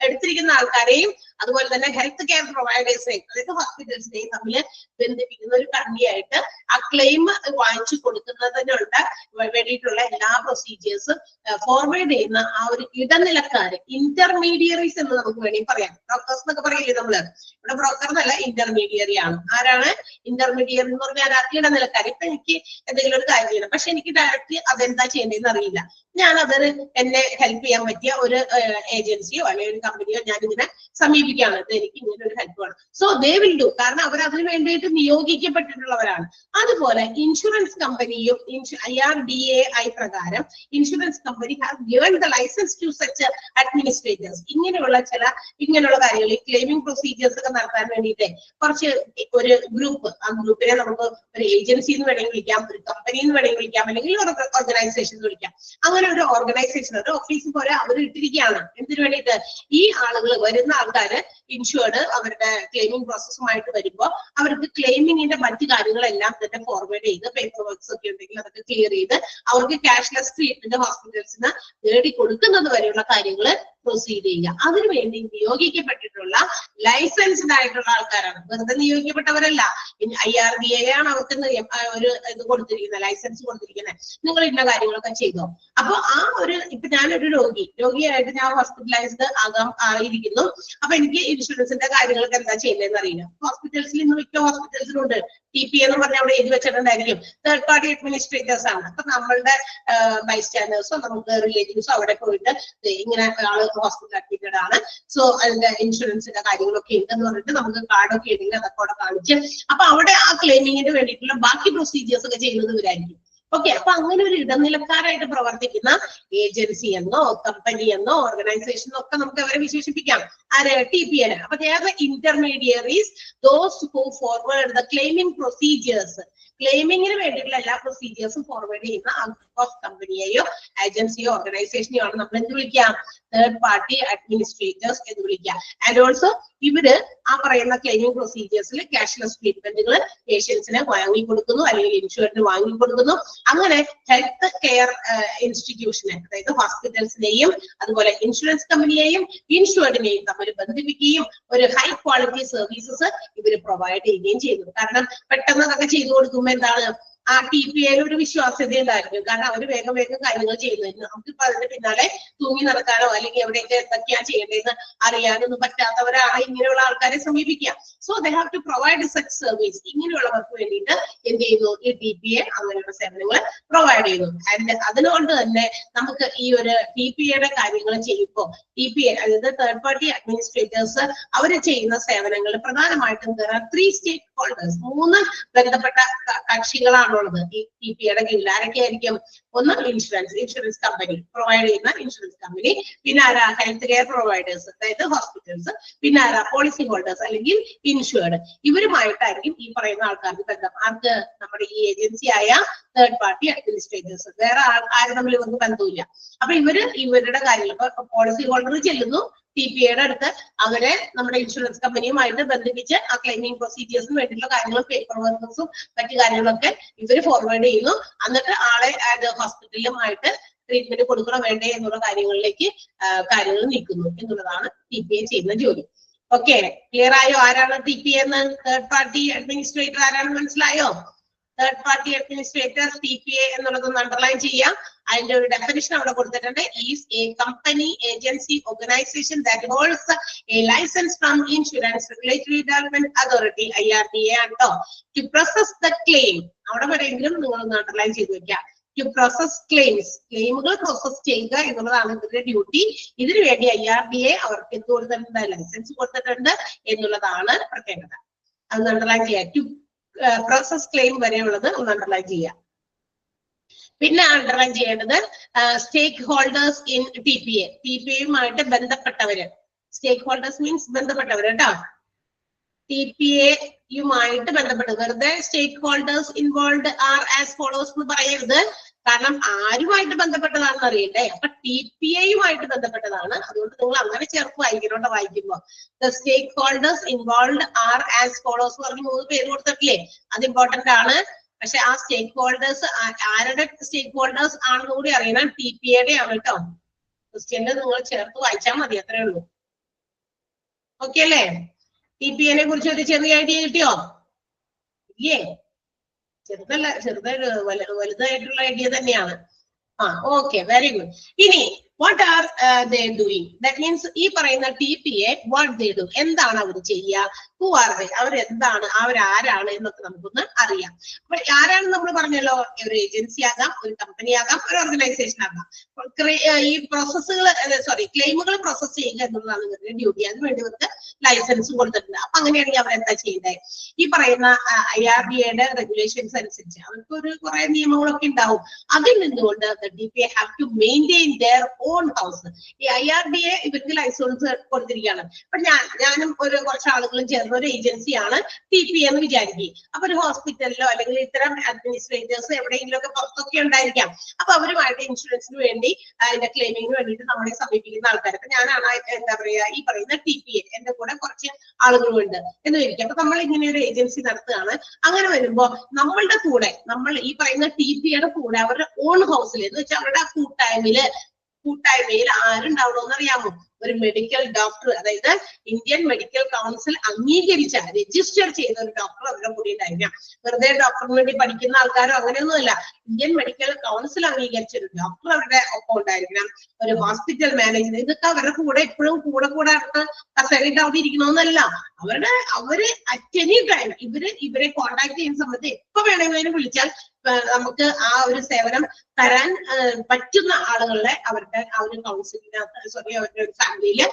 എടുത്തിരിക്കുന്ന ആൾക്കാരെയും അതുപോലെ തന്നെ ഹെൽത്ത് കെയർ പ്രൊവൈഡേഴ്സിനെയും, അതായത് ഹോസ്പിറ്റൽസിനെയും തമ്മിൽ ബന്ധിപ്പിക്കുന്ന ഒരു കമ്മിയായിട്ട് ആ ക്ലെയിം വാങ്ങിച്ചു കൊടുക്കുന്നതിനുള്ള വേണ്ടിയിട്ടുള്ള എല്ലാ പ്രൊസീജിയേഴ്സും ഫോർവേഡ് ചെയ്യുന്ന ആ ഒരു ഇടനിലക്കാര്, ഇന്റർമീഡിയറീസ് എന്ന് നമുക്ക് വേണമെങ്കിൽ പറയാം. ഡോക്ടേഴ്സ് എന്നൊക്കെ പറയില്ലേ നമ്മള്, ഇവിടെ ബ്രോക്കർ എന്നല്ല, ഇന്റർമീഡിയറി ആണ്. ആരാണ് ഇന്റർമീഡിയറി എന്ന് പറഞ്ഞാൽ? ഇടനിലക്കാർ. ഇപ്പൊ എനിക്ക് എന്തെങ്കിലും ഒരു കാര്യം ചെയ്യണം, പക്ഷെ എനിക്ക് ഡയറക്റ്റ് അതെന്താ ചെയ്യേണ്ടതെന്ന് അറിയില്ല. ഞാൻ അതൊരു എന്നെ ഹെൽപ്പ് ചെയ്യാൻ പറ്റിയ ഒരു ഏജൻസിയോ അല്ലെങ്കിൽ ഒരു കമ്പനിയോ ഞാൻ ഇങ്ങനെ സമീപിക്കുകയാണ്, എനിക്ക് ഇങ്ങനെ ഒരു ഹെൽപ്പ് വേണം. സോ ദേ വിൽ ഡു, കാരണം അവർ അതിന് വേണ്ടിയിട്ട് നിയോഗിക്കപ്പെട്ടിട്ടുള്ളവരാണ്. അതുപോലെ ഇൻഷുറൻസ് കമ്പനിയും IRDAI പ്രകാരം insurance company have given the licence to such administrators. ഇങ്ങനെയുള്ള കാര്യങ്ങൾ, ഈ ക്ലെയിമിംഗ് പ്രൊസീജിയേഴ്സ് ഒക്കെ നടത്താൻ വേണ്ടിയിട്ട് കുറച്ച് ഒരു ഗ്രൂപ്പ്, ആ ഗ്രൂപ്പിനെ നമുക്ക് ഒരു ഏജൻസി എന്ന് വേണമെങ്കിൽ വിളിക്കാം, ഒരു കമ്പനി എന്ന് വേണമെങ്കിൽ വിളിക്കാം, അല്ലെങ്കിൽ ഒരു ഓർഗനൈസേഷൻ എന്ന് വിളിക്കാം. അങ്ങനെ ഒരു ഓർഗനൈസേഷൻ, ഒരു ഓഫീസ് പോലെ അവർ ഇട്ടിരിക്കുകയാണ്. എന്തിനു വേണ്ടിയിട്ട്? ഈ ആളുകൾ, വരുന്ന ആൾക്കാര് ഇൻഷുർഡ് അവരുടെ ക്ലെയിമിംഗ് പ്രോസസ്സുമായിട്ട് വരുമ്പോൾ അവർക്ക് ക്ലെയിമിങ്ങിന്റെ മറ്റു കാര്യങ്ങളെല്ലാം തന്നെ ഫോർവേഡ് ചെയ്ത്, പേപ്പർ വർക്ക്സ് ഒക്കെ ഉണ്ടെങ്കിൽ അതൊക്കെ ക്ലിയർ ചെയ്ത് അവർക്ക് ക്യാഷ്ലെസ് ട്രീറ്റ്മെന്റ് ഹോസ്പിറ്റൽസിന് നേടി കൊടുക്കുന്നത് വരെയുള്ള കാര്യങ്ങൾ പ്രൊസീഡ് ചെയ്യുക. അതിനുവേണ്ടി നിയോഗിക്കപ്പെട്ടിട്ടുള്ള ലൈസൻസ്ഡ് ആയിട്ടുള്ള ആൾക്കാരാണ്, വെറുതെ നിയോഗിക്കപ്പെട്ടവരല്ല. IRDAI ആണ് അവർക്ക് ഒരു ഇത് കൊടുത്തിരിക്കുന്നത്, ലൈസൻസ് കൊടുത്തിരിക്കുന്നത്. നിങ്ങൾ ഇന്ന കാര്യങ്ങളൊക്കെ ചെയ്തോ. അപ്പൊ ആ ഒരു, ഇപ്പൊ ഞാനൊരു രോഗിയായിട്ട് ഞാൻ ഹോസ്പിറ്റലൈസ്ഡ് ആയിരിക്കുന്നു. അപ്പൊ എനിക്ക് ഇൻഷുറൻസിന്റെ കാര്യങ്ങളൊക്കെ എന്താ ചെയ്യുന്നതെന്ന് അറിയില്ല. ഹോസ്പിറ്റൽസിൽ ഇന്ന് മിക്ക ഹോസ്പിറ്റൽസിലുണ്ട് TPA എന്ന് പറഞ്ഞാൽ അവിടെ എഴുതി വെച്ചിട്ടുണ്ടായിരിക്കും തേർഡ് പാർട്ടി അഡ്മിനിസ്ട്രേറ്റേഴ്സ് ആണ്. അപ്പൊ നമ്മളുടെ ബൈസ്റ്റാൻഡേഴ്സോ നമുക്ക് റിലേറ്റീവ്സോ അവിടെ പോയിട്ട് ഇങ്ങനെ ആള് ഹോസ്പിറ്റൽ അഡ്മിറ്റഡ് ആണ്, സോ അതിന്റെ ഇൻഷുറൻസിന്റെ കാര്യങ്ങളൊക്കെ ഉണ്ടെന്ന് പറഞ്ഞിട്ട് നമുക്ക് കാർഡൊക്കെ ഉണ്ടെങ്കിൽ അതൊക്കെ അവിടെ കാണിച്ച്, അപ്പൊ അവിടെ ആ ക്ലെയിമിങ്ങിന് വേണ്ടിയിട്ടുള്ള ബാക്കി പ്രൊസീജിയേഴ്സ് ഒക്കെ ചെയ്യുന്നത് ഇവരായിരിക്കും. ഓക്കെ, അപ്പൊ അങ്ങനെ ഒരു ഇടനിലക്കാരായിട്ട് പ്രവർത്തിക്കുന്ന ഏജൻസി എന്നോ കമ്പനി എന്നോ ഓർഗനൈസേഷൻ ഒക്കെ നമുക്ക് അവരെ വിശേഷിപ്പിക്കാം. ആര്? TPA. അപ്പൊ intermediaries, those who forward the claiming procedures. ക്ലെയിമിങ്ങിന് വേണ്ടിയിട്ടുള്ള എല്ലാ പ്രൊസീജിയേഴ്സും ഫോർവേഡ് ചെയ്യുന്ന ഓഫ് കമ്പനിയെയോ ഏജൻസിയോ ഓർഗനൈസേഷനെയോ ആണ് നമ്മൾ എന്ത് വിളിക്കാം? തേർഡ് പാർട്ടി അഡ്മിനിസ്ട്രേറ്റേഴ്സ് എന്ന് വിളിക്കുക. ആൻഡ് ഓൾസോ ഇവര് ആ പറയുന്ന ക്ലെയിമിംഗ് പ്രൊസീജിയേഴ്സിൽ ക്യാഷ്ലെസ് ട്രീറ്റ്മെന്റുകൾ പേഷ്യൻസിന് വാങ്ങിക്കൊടുക്കുന്നു, അല്ലെങ്കിൽ ഇൻഷുറൻസിന് വാങ്ങിക്കൊടുക്കുന്നു. അങ്ങനെ ഹെൽത്ത് കെയർ ഇൻസ്റ്റിറ്റ്യൂഷനെ, അതായത് ഹോസ്പിറ്റൽസിനെയും അതുപോലെ ഇൻഷുറൻസ് കമ്പനിയെയും ഇൻഷുർഡിനെയും തമ്മിൽ ബന്ധിപ്പിക്കുകയും ഒരു ഹൈ ക്വാളിറ്റി സർവീസസ് ഇവർ പ്രൊവൈഡ് ചെയ്യുകയും ചെയ്യുന്നു. കാരണം പെട്ടെന്ന് അതൊക്കെ ചെയ്തു കൊടുക്കുമ്പോൾ എന്താണ്, ആ TPA ഒരു വിശ്വാസ്യത ഉണ്ടായിരിക്കും. കാരണം അവർ വേഗം വേഗം കാര്യങ്ങൾ ചെയ്യുന്നതിന് നമുക്കിപ്പോ അതിന്റെ പിന്നാലെ തൂങ്ങി നടക്കാനോ അല്ലെങ്കിൽ എവിടെയൊക്കെ എന്തൊക്കെയാ ചെയ്യേണ്ടതെന്ന് അറിയാനൊന്നും പറ്റാത്തവരാണ് ഇങ്ങനെയുള്ള ആൾക്കാരെ സമീപിക്കുക. So they have to provide such service. ഇങ്ങനെയുള്ളവർക്ക് വേണ്ടിയിട്ട് എന്ത് ചെയ്യുന്നു, ഈ TPA അങ്ങനെയുള്ള സേവനങ്ങൾ പ്രൊവൈഡ് ചെയ്യുന്നു. ആൻഡ് അതുകൊണ്ട് തന്നെ നമുക്ക് ഈ ഒരു TPAയുടെ കാര്യങ്ങൾ ചെയ്യുമ്പോൾ TPA അതായത് തേർഡ് പാർട്ടി അഡ്മിനിസ്ട്രേറ്റേഴ്സ് അവർ ചെയ്യുന്ന സേവനങ്ങൾ പ്രധാനമായിട്ടും 3 സ്റ്റേക്ക് ഹോൾഡേഴ്സ്, 3 ബന്ധപ്പെട്ട കക്ഷികളാണുള്ളത് ഈ TPAയുടെ കീഴിൽ. ആരൊക്കെയായിരിക്കും? ഒന്ന് ഇൻഷുറൻസ് കമ്പനി പ്രൊവൈഡ് ചെയ്യുന്ന ഇൻഷുറൻസ് കമ്പനി, പിന്നെ ആരാ ഹെൽത്ത് കെയർ പ്രൊവൈഡേഴ്സ് അതായത് ഹോസ്പിറ്റൽസ്, പിന്നെ ആരാ പോളിസി ഹോൾഡേഴ്സ് അല്ലെങ്കിൽ ഇൻഷുർഡ്. ഇവരുമായിട്ടായിരിക്കും ഈ പറയുന്ന ആൾക്കാർക്ക് ബന്ധം. ആർക്ക്? നമ്മുടെ ഈ ഏജൻസിയായ തേർഡ് പാർട്ടി അഡ്മിനിസ്ട്രേറ്റേഴ്സ്. വേറെ ആരും തമ്മിൽ ഇവർക്ക് ബന്ധമില്ല. അപ്പൊ ഇവരുടെ കാര്യങ്ങൾ ഇപ്പൊ പോളിസി ഹോൾഡർ ചെല്ലുന്നു TPAയുടെ അടുത്ത്, അവരെ നമ്മുടെ ഇൻഷുറൻസ് കമ്പനിയുമായിട്ട് ബന്ധിപ്പിച്ച് ആ ക്ലെയിമിംഗ് പ്രൊസീജിയേഴ്സിന് വേണ്ടിയിട്ടുള്ള കാര്യങ്ങളും പേപ്പർ വർക്ക്സും മറ്റു കാര്യങ്ങളൊക്കെ ഇവര് ഫോർവേഡ് ചെയ്യുന്നു. എന്നിട്ട് ആളെ ഹോസ്പിറ്റലുമായിട്ട് ട്രീറ്റ്മെന്റ് കൊടുക്കണോ വേണ്ടേ എന്നുള്ള കാര്യങ്ങളിലേക്ക് കാര്യങ്ങൾ നീക്കുന്നു എന്നുള്ളതാണ് TPA ചെയ്യുന്ന ജോലി. ഓക്കെ, ക്ലിയർ ആയോ? ആരാണ് TPA എന്ന്? തേർഡ് പാർട്ടി അഡ്മിനിസ്ട്രേറ്റർ ആരാണെന്ന് മനസ്സിലായോ? തേർഡ് പാർട്ടി അഡ്മിനിസ്ട്രേറ്റർ TPA എന്നുള്ളതൊന്ന് അണ്ടർലൈൻ ചെയ്യാം. അതിന്റെ ഒരു ഡെഫിനിഷൻ അവിടെ കൊടുത്തിട്ടുണ്ട്. Is a company agency organisation that holds a licence from insurance regulatory development authority IRDA ആണോ ടു പ്രോസസ് ദ ക്ലെയിം. അവിടെ വരെയെങ്കിലും നിങ്ങളൊന്ന് അണ്ടർലൈൻ ചെയ്ത് വെക്കാം. ടു പ്രോസസ് ക്ലെയിംസ്, ക്ലെയിമുകൾ പ്രോസസ് ചെയ്യുക എന്നുള്ളതാണ് ഇവരുടെ ഡ്യൂട്ടി. ഇതിനു വേണ്ടി IRDA അവർക്ക് എന്ത് കൊടുത്തിട്ടുണ്ട്? ലൈസൻസ് കൊടുത്തിട്ടുണ്ട് എന്നുള്ളതാണ് പ്രത്യേകത. അത് അണ്ടർലൈൻ ചെയ്യാം. ടു പ്രോസസ് ക്ലെയിം വരെയുള്ളത് ഒന്ന് അണ്ടർലൈൻ ചെയ്യാം. പിന്നെ അണ്ടർലൈൻ ചെയ്യേണ്ടത് സ്റ്റേക്ക് ഹോൾഡേഴ്സ് ഇൻ TPA. TPAയുമായിട്ട് ബന്ധപ്പെട്ടവര്. സ്റ്റേക്ക് ഹോൾഡേഴ്സ് മീൻസ് ബന്ധപ്പെട്ടവര് കേട്ടോ. TPAയുമായിട്ട് ബന്ധപ്പെട്ടത്. വെറുതെ stakeholders involve are as follows എന്ന് പറയരുത്. കാരണം ആരുമായിട്ട് ബന്ധപ്പെട്ടതാണെന്ന് അറിയണ്ടേ. അപ്പൊ TPAയുമായിട്ട് ബന്ധപ്പെട്ടതാണ്. അതുകൊണ്ട് നിങ്ങൾ അങ്ങനെ ചേർത്ത് വായിക്കണോട്ടോ. വായിക്കുമ്പോ the stakeholders involve are as follows പറഞ്ഞ് 3 പേര് കൊടുത്തിട്ടില്ലേ? അത് ഇമ്പോർട്ടന്റ് ആണ്. പക്ഷെ ആ സ്റ്റേക്ക് ഹോൾഡേഴ്സ് ആരുടെ സ്റ്റേക്ക് ഹോൾഡേഴ്സ് ആണെന്ന് കൂടി അറിയണം. TPAയുടെ ആണ് കേട്ടോ. ക്വസ്റ്റ്യനിൽ നിങ്ങൾ ചേർത്ത് വായിച്ചാൽ മതി, അത്രേ ഉള്ളൂ. ഓക്കെ അല്ലേ? TPAനെ കുറിച്ച് ഒരു ചെറിയ ഐഡിയ കിട്ടിയോ? ഇല്ലേ? ചെറുതല്ല, വലുതായിട്ടുള്ള ഐഡിയ തന്നെയാണ്. Okay, very good. ഇനി what are they doing? That means ഈ പറയുന്ന TPA വാട്ട് ദേ ഡു, എന്താണ് അവർ ചെയ്യുക? ഹു ആർ ദേ, അവരെന്താണ്, അവരാരാണ് എന്നൊക്കെ നമുക്കൊന്ന് അറിയാം. അപ്പൊ ആരാണെന്ന് നമ്മൾ പറഞ്ഞല്ലോ, ഒരു ഏജൻസി ആകാം, ഒരു കമ്പനി ആകാം, ഒരു ഓർഗനൈസേഷൻ ആകാം. ഈ ക്ലെയിമുകൾ പ്രോസസ് ചെയ്യുക എന്നുള്ളതാണ് ഇവരുടെ ഡ്യൂട്ടി. അതിനുവേണ്ടി ഇവർക്ക് ലൈസൻസും കൊടുത്തിട്ടുണ്ട്. അപ്പൊ അങ്ങനെയാണെങ്കിൽ അവരെന്താ ചെയ്യേണ്ടത്? ഈ പറയുന്ന IRDAയുടെ റെഗുലേഷൻസ് അനുസരിച്ച് അവർക്ക് ഒരു കുറെ നിയമങ്ങളൊക്കെ ഉണ്ടാവും. അതിൽ നിന്നുകൊണ്ട് TPA have to maintain their own house. ഈ IRDA ഇവർക്ക് ലൈസൻസ് കൊടുത്തിരിക്കുകയാണ്. അപ്പൊ ഞാനും കുറച്ച് ആളുകളും ചേർന്ന ഒരു ഏജൻസിയാണ് TPA എന്ന് വിചാരിക്കും. അപ്പൊ ഒരു ഹോസ്പിറ്റലിലോ അല്ലെങ്കിൽ ഇത്തരം അഡ്മിനിസ്ട്രേറ്റേഴ്സ് എവിടെയെങ്കിലും ഒക്കെ പുറത്തൊക്കെ ഉണ്ടായിരിക്കാം. അപ്പൊ അവരുമായിട്ട് ഇൻഷുറൻസിന് വേണ്ടി അതിന്റെ ക്ലെയിമിങ്ങിന് വേണ്ടിയിട്ട് നമ്മളെ സമീപിക്കുന്ന ആൾക്കാർ. അപ്പൊ ഞാനാണ് എന്താ പറയാ ഈ പറയുന്ന TPA. എന്റെ കൂടെ കുറച്ച് ആളുകളുണ്ട് എന്ന് വിചാരിക്കും. അപ്പൊ നമ്മൾ ഇങ്ങനെ ഒരു ഏജൻസി നടത്തുകയാണ്. അങ്ങനെ വരുമ്പോ നമ്മളുടെ കൂടെ, നമ്മൾ ഈ പറയുന്ന TPAയുടെ കൂടെ അവരുടെ ഓൺ ഹൗസിൽ എന്ന് വെച്ചാൽ അവരുടെ കൂട്ടായ്മയിൽ ആരുണ്ടാവണമെന്ന് അറിയാമോ? ഒരു മെഡിക്കൽ ഡോക്ടർ, അതായത് ഇന്ത്യൻ മെഡിക്കൽ കൗൺസിൽ അംഗീകരിച്ച രജിസ്റ്റർ ചെയ്ത ഒരു ഡോക്ടർ അവരുടെ കൂടി ഉണ്ടായിരിക്കാം. വെറുതെ ഡോക്ടറിന് വേണ്ടി പഠിക്കുന്ന ആൾക്കാരോ അങ്ങനെയൊന്നുമല്ല. ഇന്ത്യൻ മെഡിക്കൽ കൗൺസിൽ അംഗീകരിച്ച ഒരു ഡോക്ടർ അവരുടെ ഒപ്പം ഉണ്ടായിരിക്കണം. ഒരു ഹോസ്പിറ്റൽ മാനേജർ, ഇതൊക്കെ അവരുടെ കൂടെ എപ്പോഴും കൂടെ കസേരയിട്ട് അവിടെ ഇരിക്കണമെന്നല്ല. അവര് അറ്റ് എനി ടൈം ഇവരെ കോണ്ടാക്ട് ചെയ്യുന്ന സമയത്ത് എപ്പോ വേണമെങ്കിലും വിളിച്ചാൽ നമുക്ക് ആ ഒരു സേവനം തരാൻ പറ്റുന്ന ആളുകളെ അവരുടെ ആ ഒരു കൗൺസിലിനകത്ത് അവരുടെ ഒരു ഫാമിലിയില്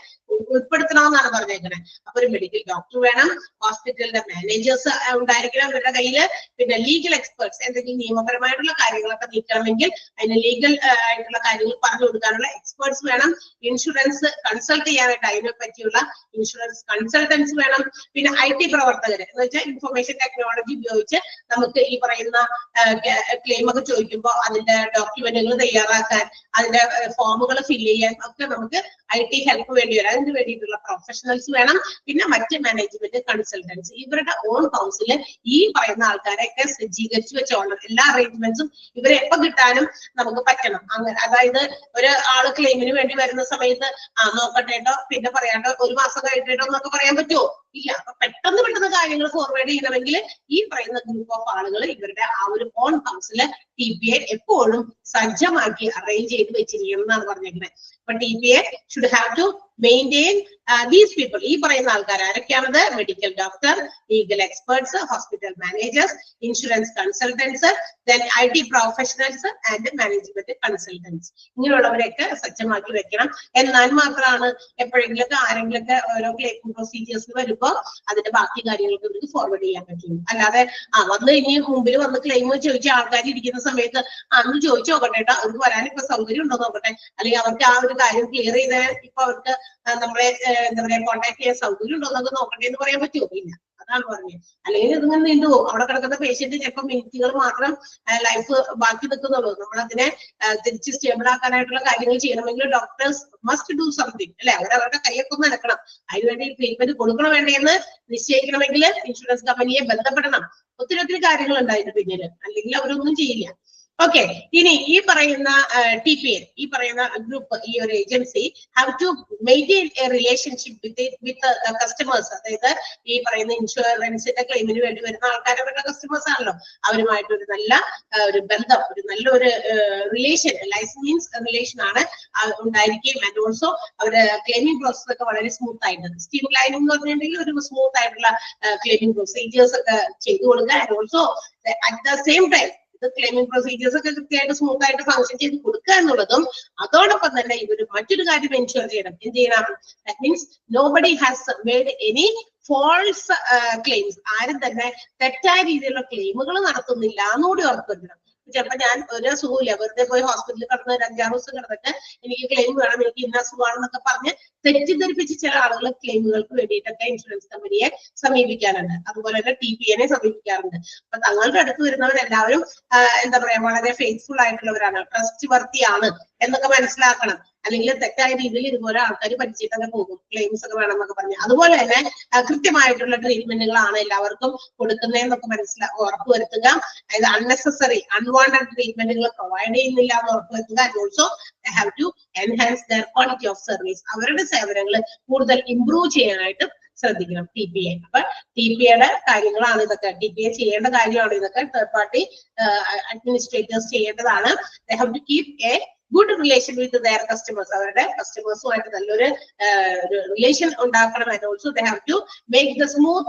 ഉൾപ്പെടുത്തണമെന്നാണ് പറഞ്ഞേക്കുന്നത്. അപ്പൊ ഒരു മെഡിക്കൽ ഡോക്ടർ വേണം, ഹോസ്പിറ്റലിന്റെ മാനേജേഴ്സ് ഉണ്ടായിരിക്കണം അവരുടെ കയ്യില്, പിന്നെ ലീഗൽ എക്സ്പേർട്സ്, എന്തെങ്കിലും നിയമപരമായിട്ടുള്ള കാര്യങ്ങളൊക്കെ നീക്കണമെങ്കിൽ അതിന് ലീഗൽ ആയിട്ടുള്ള കാര്യങ്ങൾ പറഞ്ഞു കൊടുക്കാനുള്ള എക്സ്പേർട്സ് വേണം, ഇൻഷുറൻസ് കൺസൾട്ട് ചെയ്യാനായിട്ട് അതിനെ പറ്റിയുള്ള ഇൻഷുറൻസ് കൺസൾട്ടൻസ് വേണം, പിന്നെ IT പ്രവർത്തകര് എന്ന് വെച്ചാൽ ഇൻഫർമേഷൻ ടെക്നോളജി ഉപയോഗിച്ച് നമുക്ക് ഈ പറയുന്ന ക്ലെയിം ഒക്കെ ചോദിക്കുമ്പോൾ അതിന്റെ ഡോക്യുമെന്റുകൾ തയ്യാറാക്കാൻ, അതിന്റെ ഫോമുകൾ ഫില്ല് ചെയ്യാൻ ഒക്കെ നമുക്ക് IT ഹെൽപ്പ് വേണ്ടി വരും. അതിന് വേണ്ടിയിട്ടുള്ള പ്രൊഫഷണൽസ് വേണം, പിന്നെ മറ്റ് മാനേജ്മെന്റ് കൺസൾട്ടൻസ്. ഇവരുടെ ഓൺ കൗൺസില് ഈ പറയുന്ന ആൾക്കാരെയൊക്കെ സജ്ജീകരിച്ചു വെച്ചോളണം. എല്ലാ അറേഞ്ച്മെന്റ്സും ഇവരെ എപ്പോ കിട്ടാനും നമുക്ക് പറ്റണം. അങ്ങനെ അതായത് ഒരു ആള് ക്ലെയിമിന് വേണ്ടി വരുന്ന സമയത്ത് നോക്കട്ടേട്ടോ, പിന്നെ പറയാട്ടോ, ഒരു മാസം കഴിഞ്ഞിട്ടോ എന്നൊക്കെ പറയാൻ പറ്റുമോ? ഇല്ല. അപ്പൊ പെട്ടെന്ന് കാര്യങ്ങൾ ഫോർവേഡ് ചെയ്യണമെങ്കിൽ ഈ പറയുന്ന ഗ്രൂപ്പ് ഓഫ് ആളുകൾ ഇവരുടെ ആ ഒരു ഓൺ കൗൺസില് TPA എപ്പോഴും സജ്ജമാക്കി അറേഞ്ച് ചെയ്ത് വെച്ചിരിക്കണം എന്നാണ് പറഞ്ഞേക്കുന്നത്. അപ്പൊ TPA should have to maintain these people. ഈ പറയുന്ന ആൾക്കാർ ആരൊക്കെയാണത്? Medical doctor, legal experts, hospital managers, insurance consultants, then IT professionals and management consultants. ഇങ്ങനെയുള്ളവരെയൊക്കെ സജ്ജമാക്കി വെക്കണം. എന്നാൽ മാത്രമാണ് എപ്പോഴെങ്കിലൊക്കെ ആരെങ്കിലൊക്കെ ഓരോ ക്ലെയിം പ്രൊസീജിയേഴ്സ് വരുമ്പോൾ അതിന്റെ ബാക്കി കാര്യങ്ങൾക്ക് ഇവർക്ക് ഫോർവേഡ് ചെയ്യാൻ പറ്റുള്ളൂ. അല്ലാതെ വന്ന് ഇനി മുമ്പിൽ വന്ന് ക്ലെയിം ചോദിച്ച ആൾക്കാർ ഇരിക്കുന്ന സമയത്ത് അന്ന് ചോദിച്ചു നോക്കട്ടെ, അവർക്ക് വരാൻ ഇപ്പൊ സൗകര്യം ഉണ്ടോ നോക്കട്ടെ, അല്ലെങ്കിൽ അവർക്ക് ആ ഒരു കാര്യം ക്ലിയർ ചെയ്താൽ ഇപ്പൊ അവർക്ക് നമ്മളെ എന്താ പറയാ കോൺടാക്ട് ചെയ്യാൻ സൗകര്യം ഉണ്ടോ എന്നൊക്കെ നോക്കട്ടെ എന്ന് പറയാൻ പറ്റുമോ? ഇല്ല. അതാണ് പറഞ്ഞത്. അല്ലെങ്കിൽ ഇതിങ്ങനെ നീണ്ടുപോകും. അവിടെ കിടക്കുന്ന പേഷ്യന്റ് ചിലപ്പോൾ മിനിറ്റുകൾ മാത്രം ലൈഫ് ബാക്കി നിൽക്കുന്നുള്ളൂ. നമ്മളതിനെ തിരിച്ച് സ്റ്റേബിൾ ആക്കാനായിട്ടുള്ള കാര്യങ്ങൾ ചെയ്യണമെങ്കിൽ ഡോക്ടേഴ്സ് മസ്റ്റ് ഡു സംതിങ്, അല്ലെ? അവരവരുടെ കൈയൊക്കെ ഒന്ന് നടക്കണം. അതിനുവേണ്ടി ട്രീറ്റ്മെന്റ് കൊടുക്കണോ വേണ്ടേന്ന് നിശ്ചയിക്കണമെങ്കിൽ ഇൻഷുറൻസ് കമ്പനിയെ ബന്ധപ്പെടണം. ഒത്തിരി കാര്യങ്ങൾ ഉണ്ടായിരുന്നു പിന്നീട്, അല്ലെങ്കിൽ അവരൊന്നും ചെയ്യില്ല. ഓക്കെ. ഇനി ഈ പറയുന്ന TPA, ഈ പറയുന്ന ഗ്രൂപ്പ്, ഈ ഒരു agency have to maintain a relationship with customers. അതായത് ഈ പറയുന്ന ഇൻഷുറൻസിന്റെ ക്ലെയിമിന് വേണ്ടി വരുന്ന ആൾക്കാരവരുടെ കസ്റ്റമേഴ്സ് ആണല്ലോ. അവരുമായിട്ട് ഒരു നല്ല ഒരു ബന്ധം, ഒരു നല്ലൊരു റിലേഷൻ, ലൈസൻസ് മീൻസ് റിലേഷൻ ആണ് ഉണ്ടായിരിക്കും. ആൻഡ് ഓൾസോ അവരുടെ ക്ലെയിമിംഗ് പ്രോസസ് ഒക്കെ വളരെ സ്മൂത്ത് ആയിട്ട്, സ്ട്രീം ലൈനിങ് എന്ന് പറഞ്ഞിട്ടുണ്ടെങ്കിൽ ഒരു സ്മൂത്ത് ആയിട്ടുള്ള ക്ലെയിമിംഗ് പ്രൊസീജിയേഴ്സ് ഒക്കെ ചെയ്തു കൊടുക്കുക. And also at the same time claiming procedures ഒക്കെ കൃത്യമായിട്ട് സ്മൂത്ത് ആയിട്ട് ഫംഗ്ഷൻ ചെയ്ത് കൊടുക്കുക എന്നുള്ളതും, അതോടൊപ്പം തന്നെ ഇവർ മറ്റൊരു കാര്യം എൻഷുർ ചെയ്യണം. എന്ത് ചെയ്യണം? That means nobody has made any false claims. ആരും തന്നെ തെറ്റായ രീതിയിലുള്ള ക്ലെയിമുകൾ നടത്തുന്നില്ല എന്നുകൂടി ഉറപ്പുവരുത്തണം. ചിലപ്പോ ഞാൻ ഒരു അസുഖമില്ല, വെറുതെ പോയി ഹോസ്പിറ്റലിൽ കിടന്ന് ഒരു 5-6 ദിവസം കിടന്നിട്ട് എനിക്ക് ക്ലെയിം വേണം, എനിക്ക് ഇന്ന അസുഖമാണെന്നൊക്കെ പറഞ്ഞ് തെറ്റിദ്ധരിപ്പിച്ച് ചില ആളുകൾ ക്ലെയിമുകൾക്ക് വേണ്ടിയിട്ടൊക്കെ ഇൻഷുറൻസ് കമ്പനിയെ സമീപിക്കാറുണ്ട്. അതുപോലെ തന്നെ TPA സമീപിക്കാറുണ്ട്. അപ്പൊ തങ്ങളുടെ അടുത്ത് വരുന്നവരെല്ലാവരും എന്താ പറയാ, വളരെ ഫെയ്ത്ത്ഫുൾ ആയിട്ടുള്ളവരാണ്, ട്രസ്റ്റ് വർത്തിയാണ് എന്നൊക്കെ മനസ്സിലാക്കണം. അല്ലെങ്കിൽ തെറ്റായ രീതിയിൽ ഇതുപോലെ ആൾക്കാർ പഠിച്ചിട്ടൊക്കെ പോകും, ക്ലെയിംസ് ഒക്കെ വേണമെന്നൊക്കെ പറഞ്ഞ്. അതുപോലെ തന്നെ കൃത്യമായിട്ടുള്ള ട്രീറ്റ്മെന്റുകളാണ് എല്ലാവർക്കും കൊടുക്കുന്നതെന്നൊക്കെ ഉറപ്പുവരുത്തുക. അതായത് അൺനെസസറി അൺവാണ്ടഡ് ട്രീറ്റ്മെന്റുകൾ പ്രൊവൈഡ് ചെയ്യുന്നില്ല എന്ന് ഉറപ്പുവരുത്തുക. And also they have to enhance their quality of service. അവരുടെ സേവനങ്ങൾ കൂടുതൽ ഇംപ്രൂവ് ചെയ്യാനായിട്ട് ശ്രദ്ധിക്കണം TPA. അപ്പൊ TPAയുടെ കാര്യങ്ങളാണ് ഇതൊക്കെ, TPA ചെയ്യേണ്ട കാര്യമാണ് ഇതൊക്കെ. തേർഡ് പാർട്ടി അഡ്മിനിസ്ട്രേറ്റേഴ്സ് ചെയ്യേണ്ടതാണ്. they have to keep a good relation with their customers. അവരുടെ കസ്റ്റമേഴ്സുമായിട്ട് നല്ലൊരു റിലേഷൻ ഉണ്ടാക്കണം. And also they have to make the smooth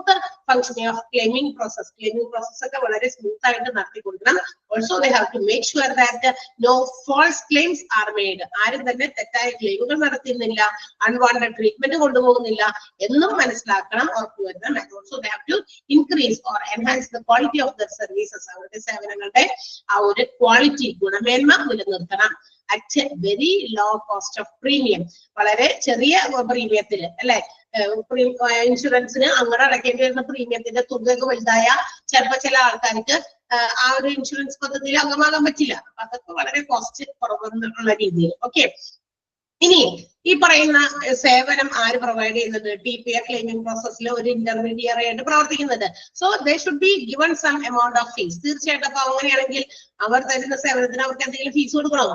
functioning of claiming process. Claiming process ഒക്കെ വളരെ സ്മൂത്ത് ആയിട്ട് നടത്തി കൊടുക്കണം. Also they have to make sure that no false claims are made. ആരും തന്നെ തെറ്റായ ക്ലെയിമുകൾ നടത്തുന്നില്ല, അൺവാണ്ടഡ് ട്രീറ്റ്മെന്റ് കൊണ്ടുപോകുന്നില്ല എന്നും മനസ്സിലാക്കണം, ഉറപ്പുവരുത്തണം. And also they have to increase or enhance the quality of their services. അവരുടെ സേവനങ്ങളുടെ ആ ഒരു ക്വാളിറ്റി, ഗുണമേന്മ നിലനിർത്തണം. At very low cost of premium. വളരെ ചെറിയ പ്രീമിയത്തിൽ, അല്ലെ? ഇൻഷുറൻസിന് അങ്ങോട്ട് അടയ്ക്കേണ്ടി വരുന്ന പ്രീമിയത്തിന്റെ തുകയൊക്കെ വലുതായ ചിലപ്പോൾ ചില ആൾക്കാർക്ക് ആ ഒരു ഇൻഷുറൻസ് പദ്ധതിയിൽ അംഗമാകാൻ പറ്റില്ല. അപ്പൊ അതൊക്കെ വളരെ കോസ്റ്റ് കുറവെന്നുള്ള രീതിയിൽ. ഓക്കെ. ഇനി ഈ പറയുന്ന സേവനം ആര് പ്രൊവൈഡ് ചെയ്യുന്നത്? TPA ക്ലെയിമിംഗ് പ്രോസസ്സിൽ ഒരു ഇന്റർമീഡിയറി ആയിട്ട് പ്രവർത്തിക്കുന്നുണ്ട്. So they should be given some amount of fees. തീർച്ചയായിട്ടും. അപ്പൊ അങ്ങനെയാണെങ്കിൽ അവർ തരുന്ന സേവനത്തിന് അവർക്ക് എന്തെങ്കിലും ഫീസ് കൊടുക്കണോ?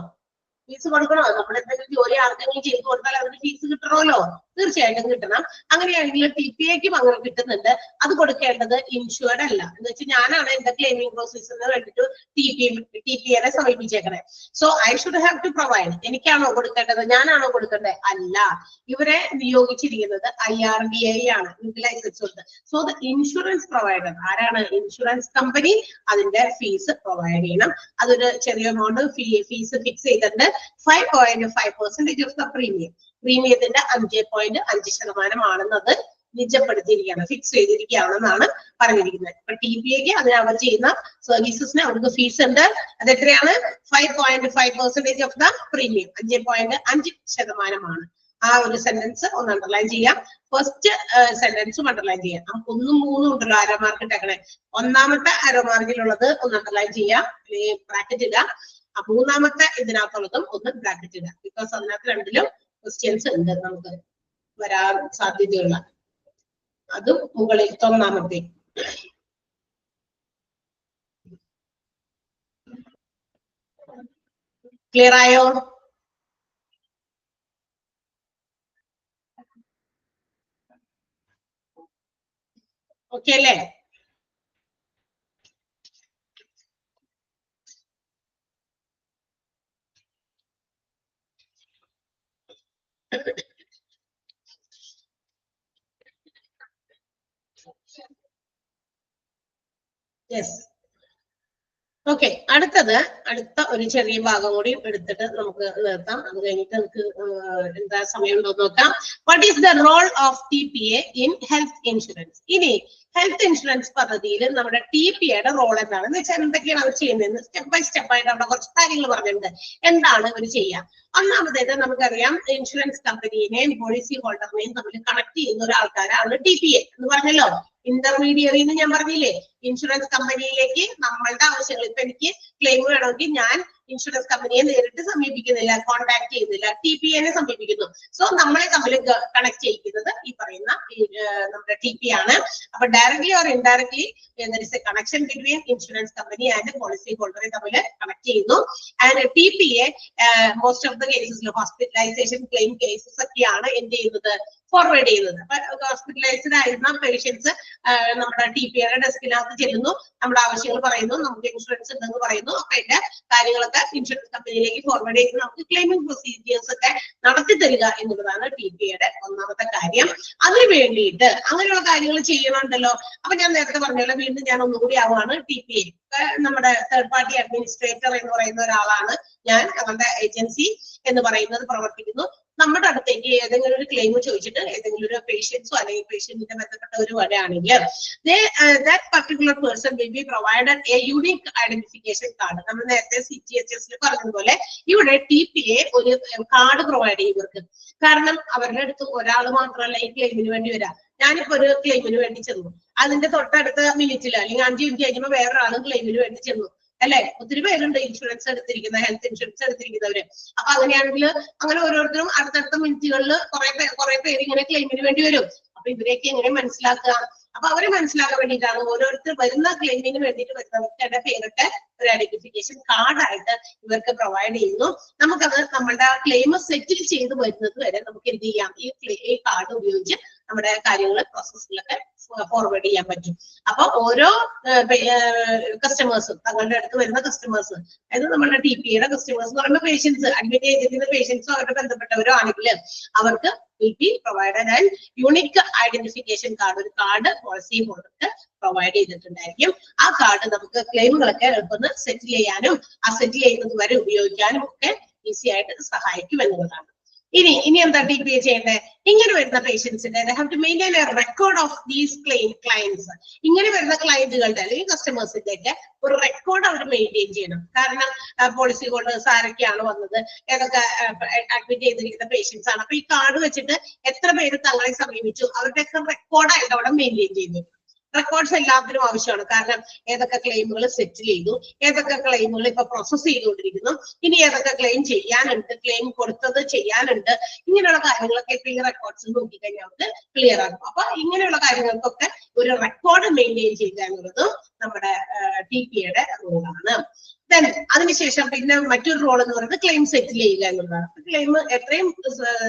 ഫീസ് കൊടുക്കണോ? നമ്മൾ എന്തെങ്കിലും ജോലി ആർക്കെങ്കിലും ചെയ്തു കൊടുത്താൽ അതിന് ഫീസ് കിട്ടണമല്ലോ. തീർച്ചയായിട്ടും കിട്ടണം. അങ്ങനെയാണെങ്കിൽ TPAക്കും അങ്ങനെ കിട്ടുന്നുണ്ട്. അത് കൊടുക്കേണ്ടത് ഇൻഷുർഡ് അല്ല. എന്ന് വെച്ചാൽ ഞാനാണ് എന്റെ ക്ലെയിമിംഗ് പ്രോസസ്സിന് വേണ്ടിട്ട് TPA സമീപിച്ചേക്കണേ. So I should have to provide. എനിക്കാണോ കൊടുക്കേണ്ടത്? ഞാനാണോ കൊടുക്കേണ്ടത്? അല്ല. ഇവരെ നിയോഗിച്ചിരിക്കുന്നത് IRDAI ആണ്, ലൈസൻസ് ഉണ്ട്. സോ ദ ഇൻഷുറൻസ് പ്രൊവൈഡർ ആരാണ്? ഇൻഷുറൻസ് കമ്പനി അതിന്റെ ഫീസ് പ്രൊവൈഡ് ചെയ്യണം. അതൊരു ചെറിയ എമൗണ്ട് ഫീസ് ഫിക്സ് ചെയ്തിട്ടുണ്ട്. 5.5% ഓഫ് ദ പ്രീമിയം. പ്രീമിയത്തിന്റെ 5.5% ആണെന്നത് നിജപ്പെടുത്തിയിരിക്കുകയാണ്, ഫിക്സ് ചെയ്തിരിക്കുകയാണെന്നാണ് പറഞ്ഞിരിക്കുന്നത്. ഇപ്പൊ TPAക്ക് അതിന് അവർ ചെയ്യുന്ന സർവീസസിന് അവർക്ക് ഫീസ് ഉണ്ട്. അത് എത്രയാണ്? 5.5% ഓഫ് ദ പ്രീമിയം. 5.5% ആ ഒരു സെന്റൻസ് ഒന്ന് അണ്ടർലൈൻ ചെയ്യാം. ഫസ്റ്റ് സെന്റൻസും അണ്ടർലൈൻ ചെയ്യാം. 1ഉം 3ഉം ഉണ്ടല്ലോ ആരോ മാർക്ക് ഇട്ടേക്കണേ. ഒന്നാമത്തെ ആരോ മാർക്കിലുള്ളത് ഒന്ന് അണ്ടർലൈൻ ചെയ്യാം, ബ്രാക്കറ്റ് ഇടുക. മൂന്നാമത്തെ ഇതിനകത്തുള്ളതും ഒന്ന് ബ്രാക്കറ്റ് ഇടുക. ബിക്കോസ് അതിനകത്ത് രണ്ടിലും ക്വസ്റ്റ്യൻസ് ഉണ്ട് നമുക്ക്. വരാൻ സാധ്യതയുള്ള അതും മുകളിലത്തെ ഒന്നാമത്തെ. ക്ലിയർ ആയോ? ഓക്കെ അല്ലേ? യെസ്. ഓക്കെ, അടുത്ത ഒരു ചെറിയ ഭാഗം കൂടി എടുത്തിട്ട് നമുക്ക് നിർത്താം. അത് കഴിഞ്ഞിട്ട് നമുക്ക് എന്താ സമയം ഉണ്ടോ നോക്കാം. What is the role of TPA in health insurance? ഇനി ഹെൽത്ത് ഇൻഷുറൻസ് പദ്ധതിയിൽ നമ്മുടെ TPAയുടെ റോൾ എന്താണ് എന്ന് വെച്ചാൽ എന്തൊക്കെയാണ് അവർ ചെയ്യുന്നത് സ്റ്റെപ്പ് ബൈ സ്റ്റെപ്പ് ആയിട്ട് അവിടെ കുറച്ച് കാര്യങ്ങൾ പറഞ്ഞിട്ടുണ്ട്. എന്താണ് ഇവർ ചെയ്യുക? ഒന്നാമത്തേത് നമുക്കറിയാം, ഇൻഷുറൻസ് കമ്പനിയെയും പോളിസി ഹോൾഡറിനെയും തമ്മിൽ കണക്ട് ചെയ്യുന്ന ഒരു ആൾക്കാരാണ് TPA എന്ന് പറഞ്ഞല്ലോ. ഇന്റർമീഡിയറി എന്ന് ഞാൻ പറഞ്ഞില്ലേ, ഇൻഷുറൻസ് കമ്പനിയിലേക്ക് നമ്മളുടെ ആവശ്യങ്ങൾ, ഇപ്പൊ എനിക്ക് ക്ലെയിം വേണമെങ്കിൽ ഞാൻ ഇൻഷുറൻസ് കമ്പനിയെ നേരിട്ട് സമീപിക്കുന്നില്ല, കോൺടാക്ട് ചെയ്യുന്നില്ല, TPA സമീപിക്കുന്നു. സോ നമ്മളെ തമ്മിൽ കണക്ട് ചെയ്യിക്കുന്നത് ഈ പറയുന്ന നമ്മുടെ TPA ആണ്. അപ്പൊ directly or indirectly connection between insurance company and policy ഹോൾഡറെ തമ്മിൽ കണക്ട് ചെയ്യുന്നു. And TPA most of the കേസസിൽ ഹോസ്പിറ്റലൈസേഷൻ ക്ലെയിം കേസസ് ഒക്കെയാണ് എന്ത് ചെയ്യുന്നത്, ഫോർവേഡ് ചെയ്യുന്നത്. അപ്പൊ ഹോസ്പിറ്റലൈസ്ഡ് ആയിരുന്ന പേഷ്യൻസ് നമ്മുടെ TPAയുടെ ഡെസ്കിനകത്ത് ചെല്ലുന്നു, നമ്മുടെ ആവശ്യങ്ങൾ പറയുന്നു, നമുക്ക് ഇൻഷുറൻസ് ഉണ്ടെന്ന് പറയുന്നു. അപ്പൊ അതിന്റെ കാര്യങ്ങളൊക്കെ ഇൻഷുറൻസ് കമ്പനിയിലേക്ക് ഫോർവേഡ് ചെയ്ത് നമുക്ക് ക്ലെയിമിംഗ് പ്രൊസീജിയേഴ്സ് ഒക്കെ നടത്തി തരിക എന്നുള്ളതാണ് TPAയുടെ ഒന്നാമത്തെ കാര്യം. അതിന് വേണ്ടിയിട്ട് അങ്ങനെയുള്ള കാര്യങ്ങൾ ചെയ്യണമുണ്ടല്ലോ. അപ്പൊ ഞാൻ നേരത്തെ പറഞ്ഞല്ലോ, വീണ്ടും ഞാൻ ഒന്നുകൂടി ആവുകയാണ്. TPA നമ്മുടെ തേർഡ് പാർട്ടി അഡ്മിനിസ്ട്രേറ്റർ എന്ന് പറയുന്ന ഒരാളാണ് ഞാൻ. നമ്മുടെ ഏജൻസി എന്ന് പറയുന്നത് പ്രവർത്തിക്കുന്നു. നമ്മുടെ അടുത്തേക്ക് ഏതെങ്കിലും ഒരു ക്ലെയിം ചോദിച്ചിട്ട് ഏതെങ്കിലും ഒരു പേഷ്യൻസോ അല്ലെങ്കിൽ പേഷ്യന്റിന്റെ ബന്ധപ്പെട്ടവരോ വരികയാണെങ്കിൽ that particular person will be provided a unique identification card. നമ്മൾ നേരത്തെ CGHS പറഞ്ഞതുപോലെ ഇവിടെ TPA ഒരു കാർഡ് പ്രൊവൈഡ് ചെയ്യും ഇവർക്ക്. കാരണം അവരുടെ അടുത്ത് ഒരാൾ മാത്രമല്ല ഈ ക്ലെയിമിന് വേണ്ടി വരാം. ഞാനിപ്പോ ഒരു ക്ലെയിമിന് വേണ്ടി ചെന്നു, അതിന്റെ തൊട്ടടുത്ത മിനിറ്റിൽ അല്ലെങ്കിൽ 5 മിനിറ്റ് കഴിയുമ്പോൾ വേറൊരാളും ക്ലെയിമിന് വേണ്ടി ചെന്നു അല്ലെ. ഒത്തിരി പേരുണ്ട് ഇൻഷുറൻസ് എടുത്തിരിക്കുന്ന, ഹെൽത്ത് ഇൻഷുറൻസ് എടുത്തിരിക്കുന്നവര്. അപ്പൊ അങ്ങനെയാണെങ്കിൽ അങ്ങനെ ഓരോരുത്തരും അടുത്തടുത്ത മിനിറ്റുകളിൽ കുറെ പേര് ഇങ്ങനെ ക്ലെയിമിന് വേണ്ടി വരും. അപ്പൊ ഇവരെയൊക്കെ എങ്ങനെ മനസ്സിലാക്കുക? അപ്പൊ അവരെ മനസ്സിലാക്കാൻ വേണ്ടിയിട്ടാണ് ഓരോരുത്തർ വരുന്ന ക്ലെയിമിന് വേണ്ടിയിട്ട് വരുന്നവരുടെ പേരൊക്കെ ഒരു ഐഡന്റിഫിക്കേഷൻ കാർഡായിട്ട് ഇവർക്ക് പ്രൊവൈഡ് ചെയ്യുന്നു. നമുക്കത് നമ്മുടെ ക്ലെയിം സെറ്റിൽ ചെയ്ത് വരുന്നത് വരെ നമുക്ക് എന്ത് ചെയ്യാം, ഈ കാർഡ് ഉപയോഗിച്ച് നമ്മുടെ കാര്യങ്ങൾ പ്രോസസ്സിലൊക്കെ ഫോർവേഡ് ചെയ്യാൻ പറ്റും. അപ്പൊ ഓരോ കസ്റ്റമേഴ്സും, തങ്ങളുടെ അടുത്ത് വരുന്ന കസ്റ്റമേഴ്സ്, അതായത് നമ്മുടെ TPAയുടെ കസ്റ്റമേഴ്സ് എന്ന് പറയുമ്പോൾ പേഷ്യൻസ്, അഡ്മിറ്റ് ചെയ്തിരിക്കുന്ന പേഷ്യൻസോ അവരുടെ ബന്ധപ്പെട്ടവരോ ആണെങ്കിൽ അവർക്ക് will be provided an unique identification card, ഒരു കാർഡ് പോളിസി ഹോൾഡർക്ക് പ്രൊവൈഡ് ചെയ്തിട്ടുണ്ടായിരിക്കും. ആ കാർഡ് നമുക്ക് ക്ലെയിമുകളൊക്കെ എളുപ്പം സെറ്റിൽ ചെയ്യാനും ആ സെറ്റിൽ ചെയ്യുന്നത് വരെ ഉപയോഗിക്കാനും ഒക്കെ ഈസി ആയിട്ട് സഹായിക്കും എന്നുള്ളതാണ്. ഇനി എന്താ TPA ചെയ്യേണ്ടത്? ഇങ്ങനെ വരുന്ന പേഷ്യൻസിന്റെ have to maintain a record of these clients. ഇങ്ങനെ വരുന്ന ക്ലയന്റുകളുടെ അല്ലെങ്കിൽ കസ്റ്റമേഴ്സിന്റെ ഒക്കെ ഒരു റെക്കോർഡ് അവർ മെയിൻറ്റെയിൻ ചെയ്യണം. കാരണം പോളിസി ഹോൾഡേഴ്സ് ആരൊക്കെയാണ് വന്നത്, ഏതൊക്കെ അഡ്മിറ്റ് ചെയ്തിരിക്കുന്ന പേഷ്യൻസ് ആണ്. അപ്പൊ ഈ കാർഡ് വെച്ചിട്ട് എത്ര പേര് തങ്ങളെ സമീപിച്ചു, അവരുടെയൊക്കെ റെക്കോർഡായിട്ട് അവിടെ മെയിൻറ്റെയിൻ ചെയ്തു. റെക്കോർഡ്സ് എല്ലാത്തിനും ആവശ്യമാണ്. കാരണം ഏതൊക്കെ ക്ലെയിമുകൾ സെറ്റിൽ ചെയ്തു, ഏതൊക്കെ ക്ലെയിമുകൾ ഇപ്പൊ പ്രോസസ് ചെയ്തുകൊണ്ടിരിക്കുന്നു, ഇനി ഏതൊക്കെ ക്ലെയിം ചെയ്യാനുണ്ട്, ക്ലെയിം കൊടുത്തത് ചെയ്യാനുണ്ട്, ഇങ്ങനെയുള്ള കാര്യങ്ങളൊക്കെ ഇപ്പൊ ഈ റെക്കോർഡ്സ് നോക്കിക്കഴിഞ്ഞാൽ നമുക്ക് ക്ലിയർ ആകും. അപ്പൊ ഇങ്ങനെയുള്ള കാര്യങ്ങൾക്കൊക്കെ ഒരു റെക്കോർഡ് മെയിൻറ്റെയിൻ ചെയ്യുക എന്നുള്ളതും നമ്മുടെ TPAയുടെ റോളാണ്. ദെൻ അതിനുശേഷം പിന്നെ മറ്റൊരു റോൾ എന്ന് പറയുന്നത് ക്ലെയിം സെറ്റിൽ ചെയ്യുക എന്നുള്ളതാണ്. ക്ലെയിം എത്രയും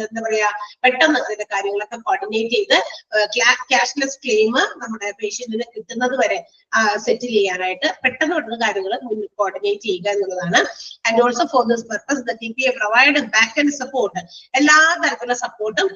എന്താ പറയാ പെട്ടെന്ന് ഇതിന്റെ കാര്യങ്ങളൊക്കെ കോർഡിനേറ്റ് ചെയ്ത് ക്യാഷ്ലെസ് ക്ലെയിം നമ്മുടെ പേഷ്യന്റിന് കിട്ടുന്നത് വരെ സെറ്റിൽ ചെയ്യാനായിട്ട് പെട്ടെന്ന് കാര്യങ്ങൾ മുന്നിൽ കോർഡിനേറ്റ് ചെയ്യുക എന്നുള്ളതാണ്. And also for this purpose the TPA provide back and support. എല്ലാ തരത്തിലുള്ള സപ്പോർട്ടും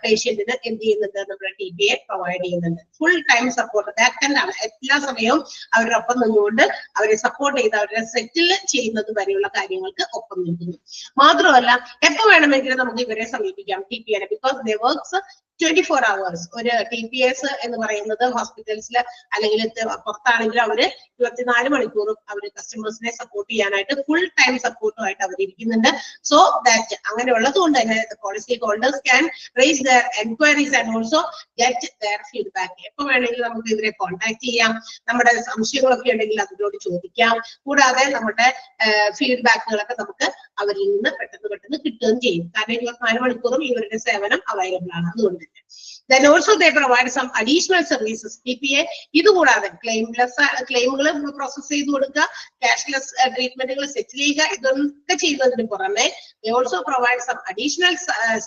പേഷ്യന്റിന് എന്ത് ചെയ്യുന്നുണ്ട്, നമ്മുടെ TPA പ്രൊവൈഡ് ചെയ്യുന്നുണ്ട്. Full time support back and ആണ്. എല്ലാ സമയവും അവരുടെ ഒപ്പം നിന്നുകൊണ്ട് അവരെ സപ്പോർട്ട് ചെയ്ത് അവരുടെ സെറ്റിൽ ചെയ്യുന്നത് വരെയുള്ള കാര്യങ്ങൾക്ക് ഒപ്പം നിൽക്കുന്നു. മാത്രമല്ല എപ്പോ വേണമെങ്കിലും നമുക്ക് ഇവരെ സമീപിക്കാം TPA, because they works 24 hours ഒരു TPS എന്ന് പറയുന്നത് ഹോസ്പിറ്റൽസിൽ അല്ലെങ്കിൽ പുറത്താണെങ്കിലും അവര് 24 മണിക്കൂറും അവര് കസ്റ്റമേഴ്സിനെ സപ്പോർട്ട് ചെയ്യാനായിട്ട് ഫുൾ ടൈം സപ്പോർട്ടുമായിട്ട് അവർ ഇരിക്കുന്നുണ്ട്. സോ ദാറ്റ് അങ്ങനെയുള്ളത് കൊണ്ട് തന്നെ policy holders can raise their enquiries and also get their feedback. എപ്പോ വേണമെങ്കിലും നമുക്ക് ഇവരെ കോൺടാക്ട് ചെയ്യാം, നമ്മുടെ സംശയങ്ങളൊക്കെ ഉണ്ടെങ്കിൽ അതിനോട് ചോദിക്കാം. കൂടാതെ നമ്മുടെ ഫീഡ്ബാക്കുകളൊക്കെ നമുക്ക് അവരിൽ നിന്ന് പെട്ടെന്ന് കിട്ടുകയും ചെയ്യും. കാരണം 24 മണിക്കൂറും ഇവരുടെ സേവനം അവൈലബിൾ ആണ്. അതുകൊണ്ട് തന്നെ then also they provide some additional services. TPA ഇതുകൂടാതെ ക്ലെയിമുകൾ പ്രോസസ് ചെയ്ത് കൊടുക്കുക, ക്യാഷ്ലെസ് ട്രീറ്റ്മെന്റുകൾ സെറ്റിൽ ചെയ്യുക, ഇതൊക്കെ ചെയ്യുന്നതിന് പുറമെ they also provide some additional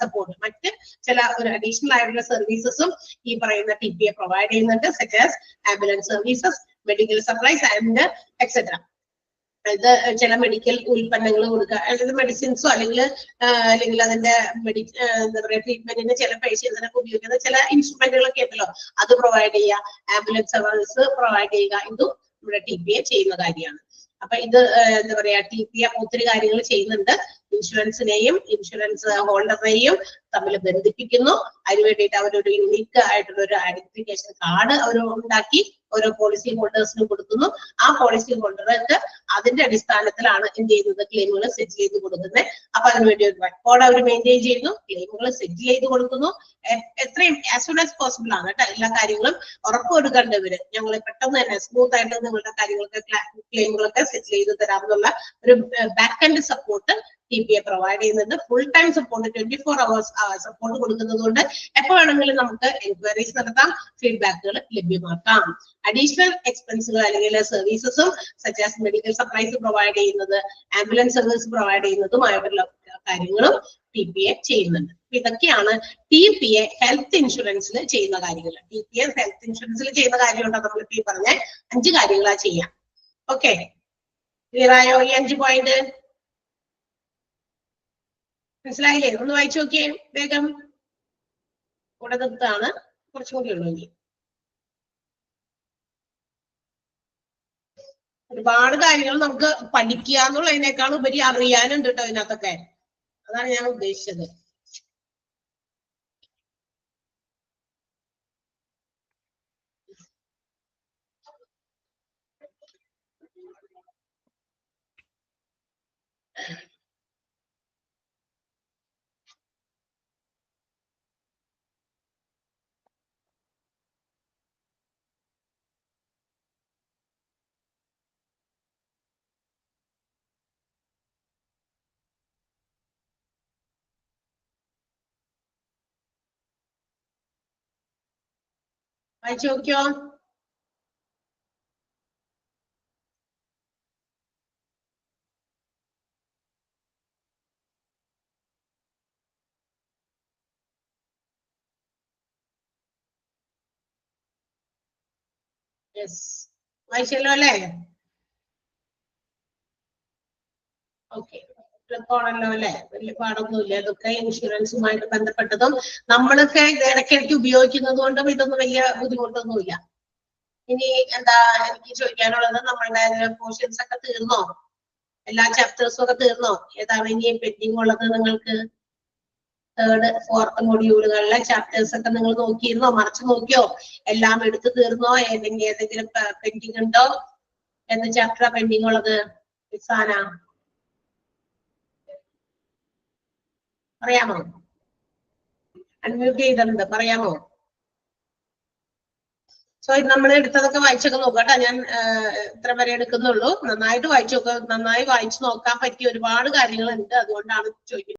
support. മറ്റ് ചില ഒരു അഡീഷണൽ ആയിട്ടുള്ള സർവീസസും ഈ പറയുന്ന TPA പ്രൊവൈഡ് ചെയ്യുന്നുണ്ട്, such as ambulance services, medical supplies and etc. ഇത് ചില മെഡിക്കൽ ഉൽപ്പന്നങ്ങൾ കൊടുക്കുക, അതായത് മെഡിസിൻസോ അല്ലെങ്കിൽ അതിന്റെ എന്താ പറയുക ട്രീറ്റ്മെന്റിന് ചില പേഷ്യൻസിനൊക്കെ ഉപയോഗിക്കുന്ന ചില ഇൻസ്ട്രുമെന്റുകളൊക്കെ ഉണ്ടല്ലോ, അത് പ്രൊവൈഡ് ചെയ്യുക, ആംബുലൻസ് സർവീസ് പ്രൊവൈഡ് ചെയ്യുക, ഇതും നമ്മുടെ TPA ചെയ്യുന്ന കാര്യമാണ്. അപ്പൊ ഇത് എന്താ പറയാ TPA ഒത്തിരി കാര്യങ്ങൾ ചെയ്യുന്നുണ്ട്. ഇൻഷുറൻസിനെയും ഇൻഷുറൻസ് ഹോൾഡറിനെയും തമ്മിൽ ബന്ധിപ്പിക്കുന്നു. അതിന് വേണ്ടിയിട്ട് അവരൊരു യുണീക്ക് ആയിട്ടുള്ള ഒരു ഐഡന്റിഫിക്കേഷൻ കാർഡ് അവർ ഉണ്ടാക്കി ഓരോ പോളിസി ഹോൾഡേഴ്സിനും കൊടുക്കുന്നു. ആ പോളിസി ഹോൾഡർക്ക് അതിന്റെ അടിസ്ഥാനത്തിലാണ് എന്ത് ചെയ്യുന്നത്, ക്ലെയിമുകൾ സെറ്റിൽ ചെയ്ത് കൊടുക്കുന്നത്. അപ്പൊ അതിനുവേണ്ടി ഒരു റെക്കോർഡ് അവർ മെയിൻറ്റെയിൻ ചെയ്യുന്നു, ക്ലെയിമുകൾ സെറ്റിൽ ചെയ്ത് കൊടുക്കുന്നു. എത്രയും ആസ് സൂൺ ആസ് പോസിബിൾ ആണ് കേട്ടോ എല്ലാ കാര്യങ്ങളും ഉറപ്പുകൊടുക്കേണ്ടവര്. ഞങ്ങൾ പെട്ടെന്ന് തന്നെ സ്മൂത്ത് ആയിട്ട് നിങ്ങളുടെ കാര്യങ്ങളൊക്കെ ക്ലെയിമുകളൊക്കെ സെറ്റിൽ ചെയ്ത് തരാമെന്നുള്ള ഒരു back end support TPA provide ചെയ്യുന്നുണ്ട്. Full time support 24 hours support കൊടുക്കുന്നത് കൊണ്ട് എപ്പോ വേണമെങ്കിലും നമുക്ക് എൻക്വയറീസ് നടത്താം, ഫീഡ്ബാക്കുകൾ ലഭ്യമാക്കാം. അഡീഷണൽ എക്സ്പെൻസുകൾ അല്ലെങ്കിൽ സർവീസസും such as medical supplies provide ചെയ്യുന്നത്, ആംബുലൻസ് സർവീസ് പ്രൊവൈഡ് ചെയ്യുന്നതുമായിട്ടുള്ള കാര്യങ്ങളും TPA ചെയ്യുന്നുണ്ട്. ഇതൊക്കെയാണ് TPA ഹെൽത്ത് ഇൻഷുറൻസിൽ ചെയ്യുന്ന കാര്യങ്ങൾ. TPA ഹെൽത്ത് ഇൻഷുറൻസിൽ ചെയ്യുന്ന കാര്യമുണ്ടോ നമ്മൾ ഈ പറഞ്ഞ 5 കാര്യങ്ങളാ ചെയ്യാം. ഓക്കെ, ക്ലിയർ ആയോ ഈ 5 പോയിന്റ്? മനസ്സിലായില്ലേ? ഒന്ന് വായിച്ചു നോക്കിയേ വേഗം. കൂടെ നിർത്താണ്, കുറച്ചും കൂടി ഉള്ളൂ ഇനി. ഒരുപാട് കാര്യങ്ങൾ നമുക്ക് പഠിക്കുക എന്നുള്ളതിനേക്കാൾ ഉപരി അറിയാനുണ്ട് കേട്ടോ ഇതിനകത്തൊക്കെ. അതാണ് ഞാൻ ഉദ്ദേശിച്ചത്. വായിച്ചു നോക്കിയോ? യെസ്, വായിച്ചല്ലോ അല്ലേ? ഓക്കെ, ആണല്ലോ അല്ലെ? വലിയ പാടൊന്നുമില്ല. ഇതൊക്കെ ഇൻഷുറൻസുമായിട്ട് ബന്ധപ്പെട്ടതും നമ്മളൊക്കെ ഇടയ്ക്കിടയ്ക്ക് ഉപയോഗിക്കുന്നത് കൊണ്ടും ഇതൊന്നും വലിയ ബുദ്ധിമുട്ടൊന്നുമില്ല. ഇനി എന്താ എനിക്ക് ചോദിക്കാനുള്ളത്, നമ്മളുടെ പോർഷൻസ് ഒക്കെ തീർന്നോ? എല്ലാ ചാപ്റ്റേഴ്സും ഒക്കെ തീർന്നോ? ഏതാണ് ഇനി പെൻഡിങ് ഉള്ളത് നിങ്ങൾക്ക്? 3rd 4th മൊഡ്യൂളുകളിലെ ചാപ്റ്റേഴ്സ് ഒക്കെ നിങ്ങൾ നോക്കിയിരുന്നോ? മറിച്ച് നോക്കിയോ? എല്ലാം എടുത്തു തീർന്നോ? ഏതെങ്കിലും പെൻഡിങ് ഉണ്ടോ? എന്ത് ചാപ്റ്ററാ പെൻഡിങ് ഉള്ളത്? സാന പറയാമോ? അൺമ്യൂട്ട് ചെയ്തിട്ടുണ്ട്, പറയാമോ? സോ ഇത് നമ്മൾ എടുത്തതൊക്കെ വായിച്ചൊക്കെ നോക്കട്ടെ. ഞാൻ ഇത്ര വരെ എടുക്കുന്നുള്ളൂ. നന്നായിട്ട് വായിച്ചു നോക്കാം. നന്നായി വായിച്ചു നോക്കാൻ പറ്റിയ ഒരുപാട് കാര്യങ്ങളുണ്ട്, അതുകൊണ്ടാണ് ചോദിക്കുന്നത്.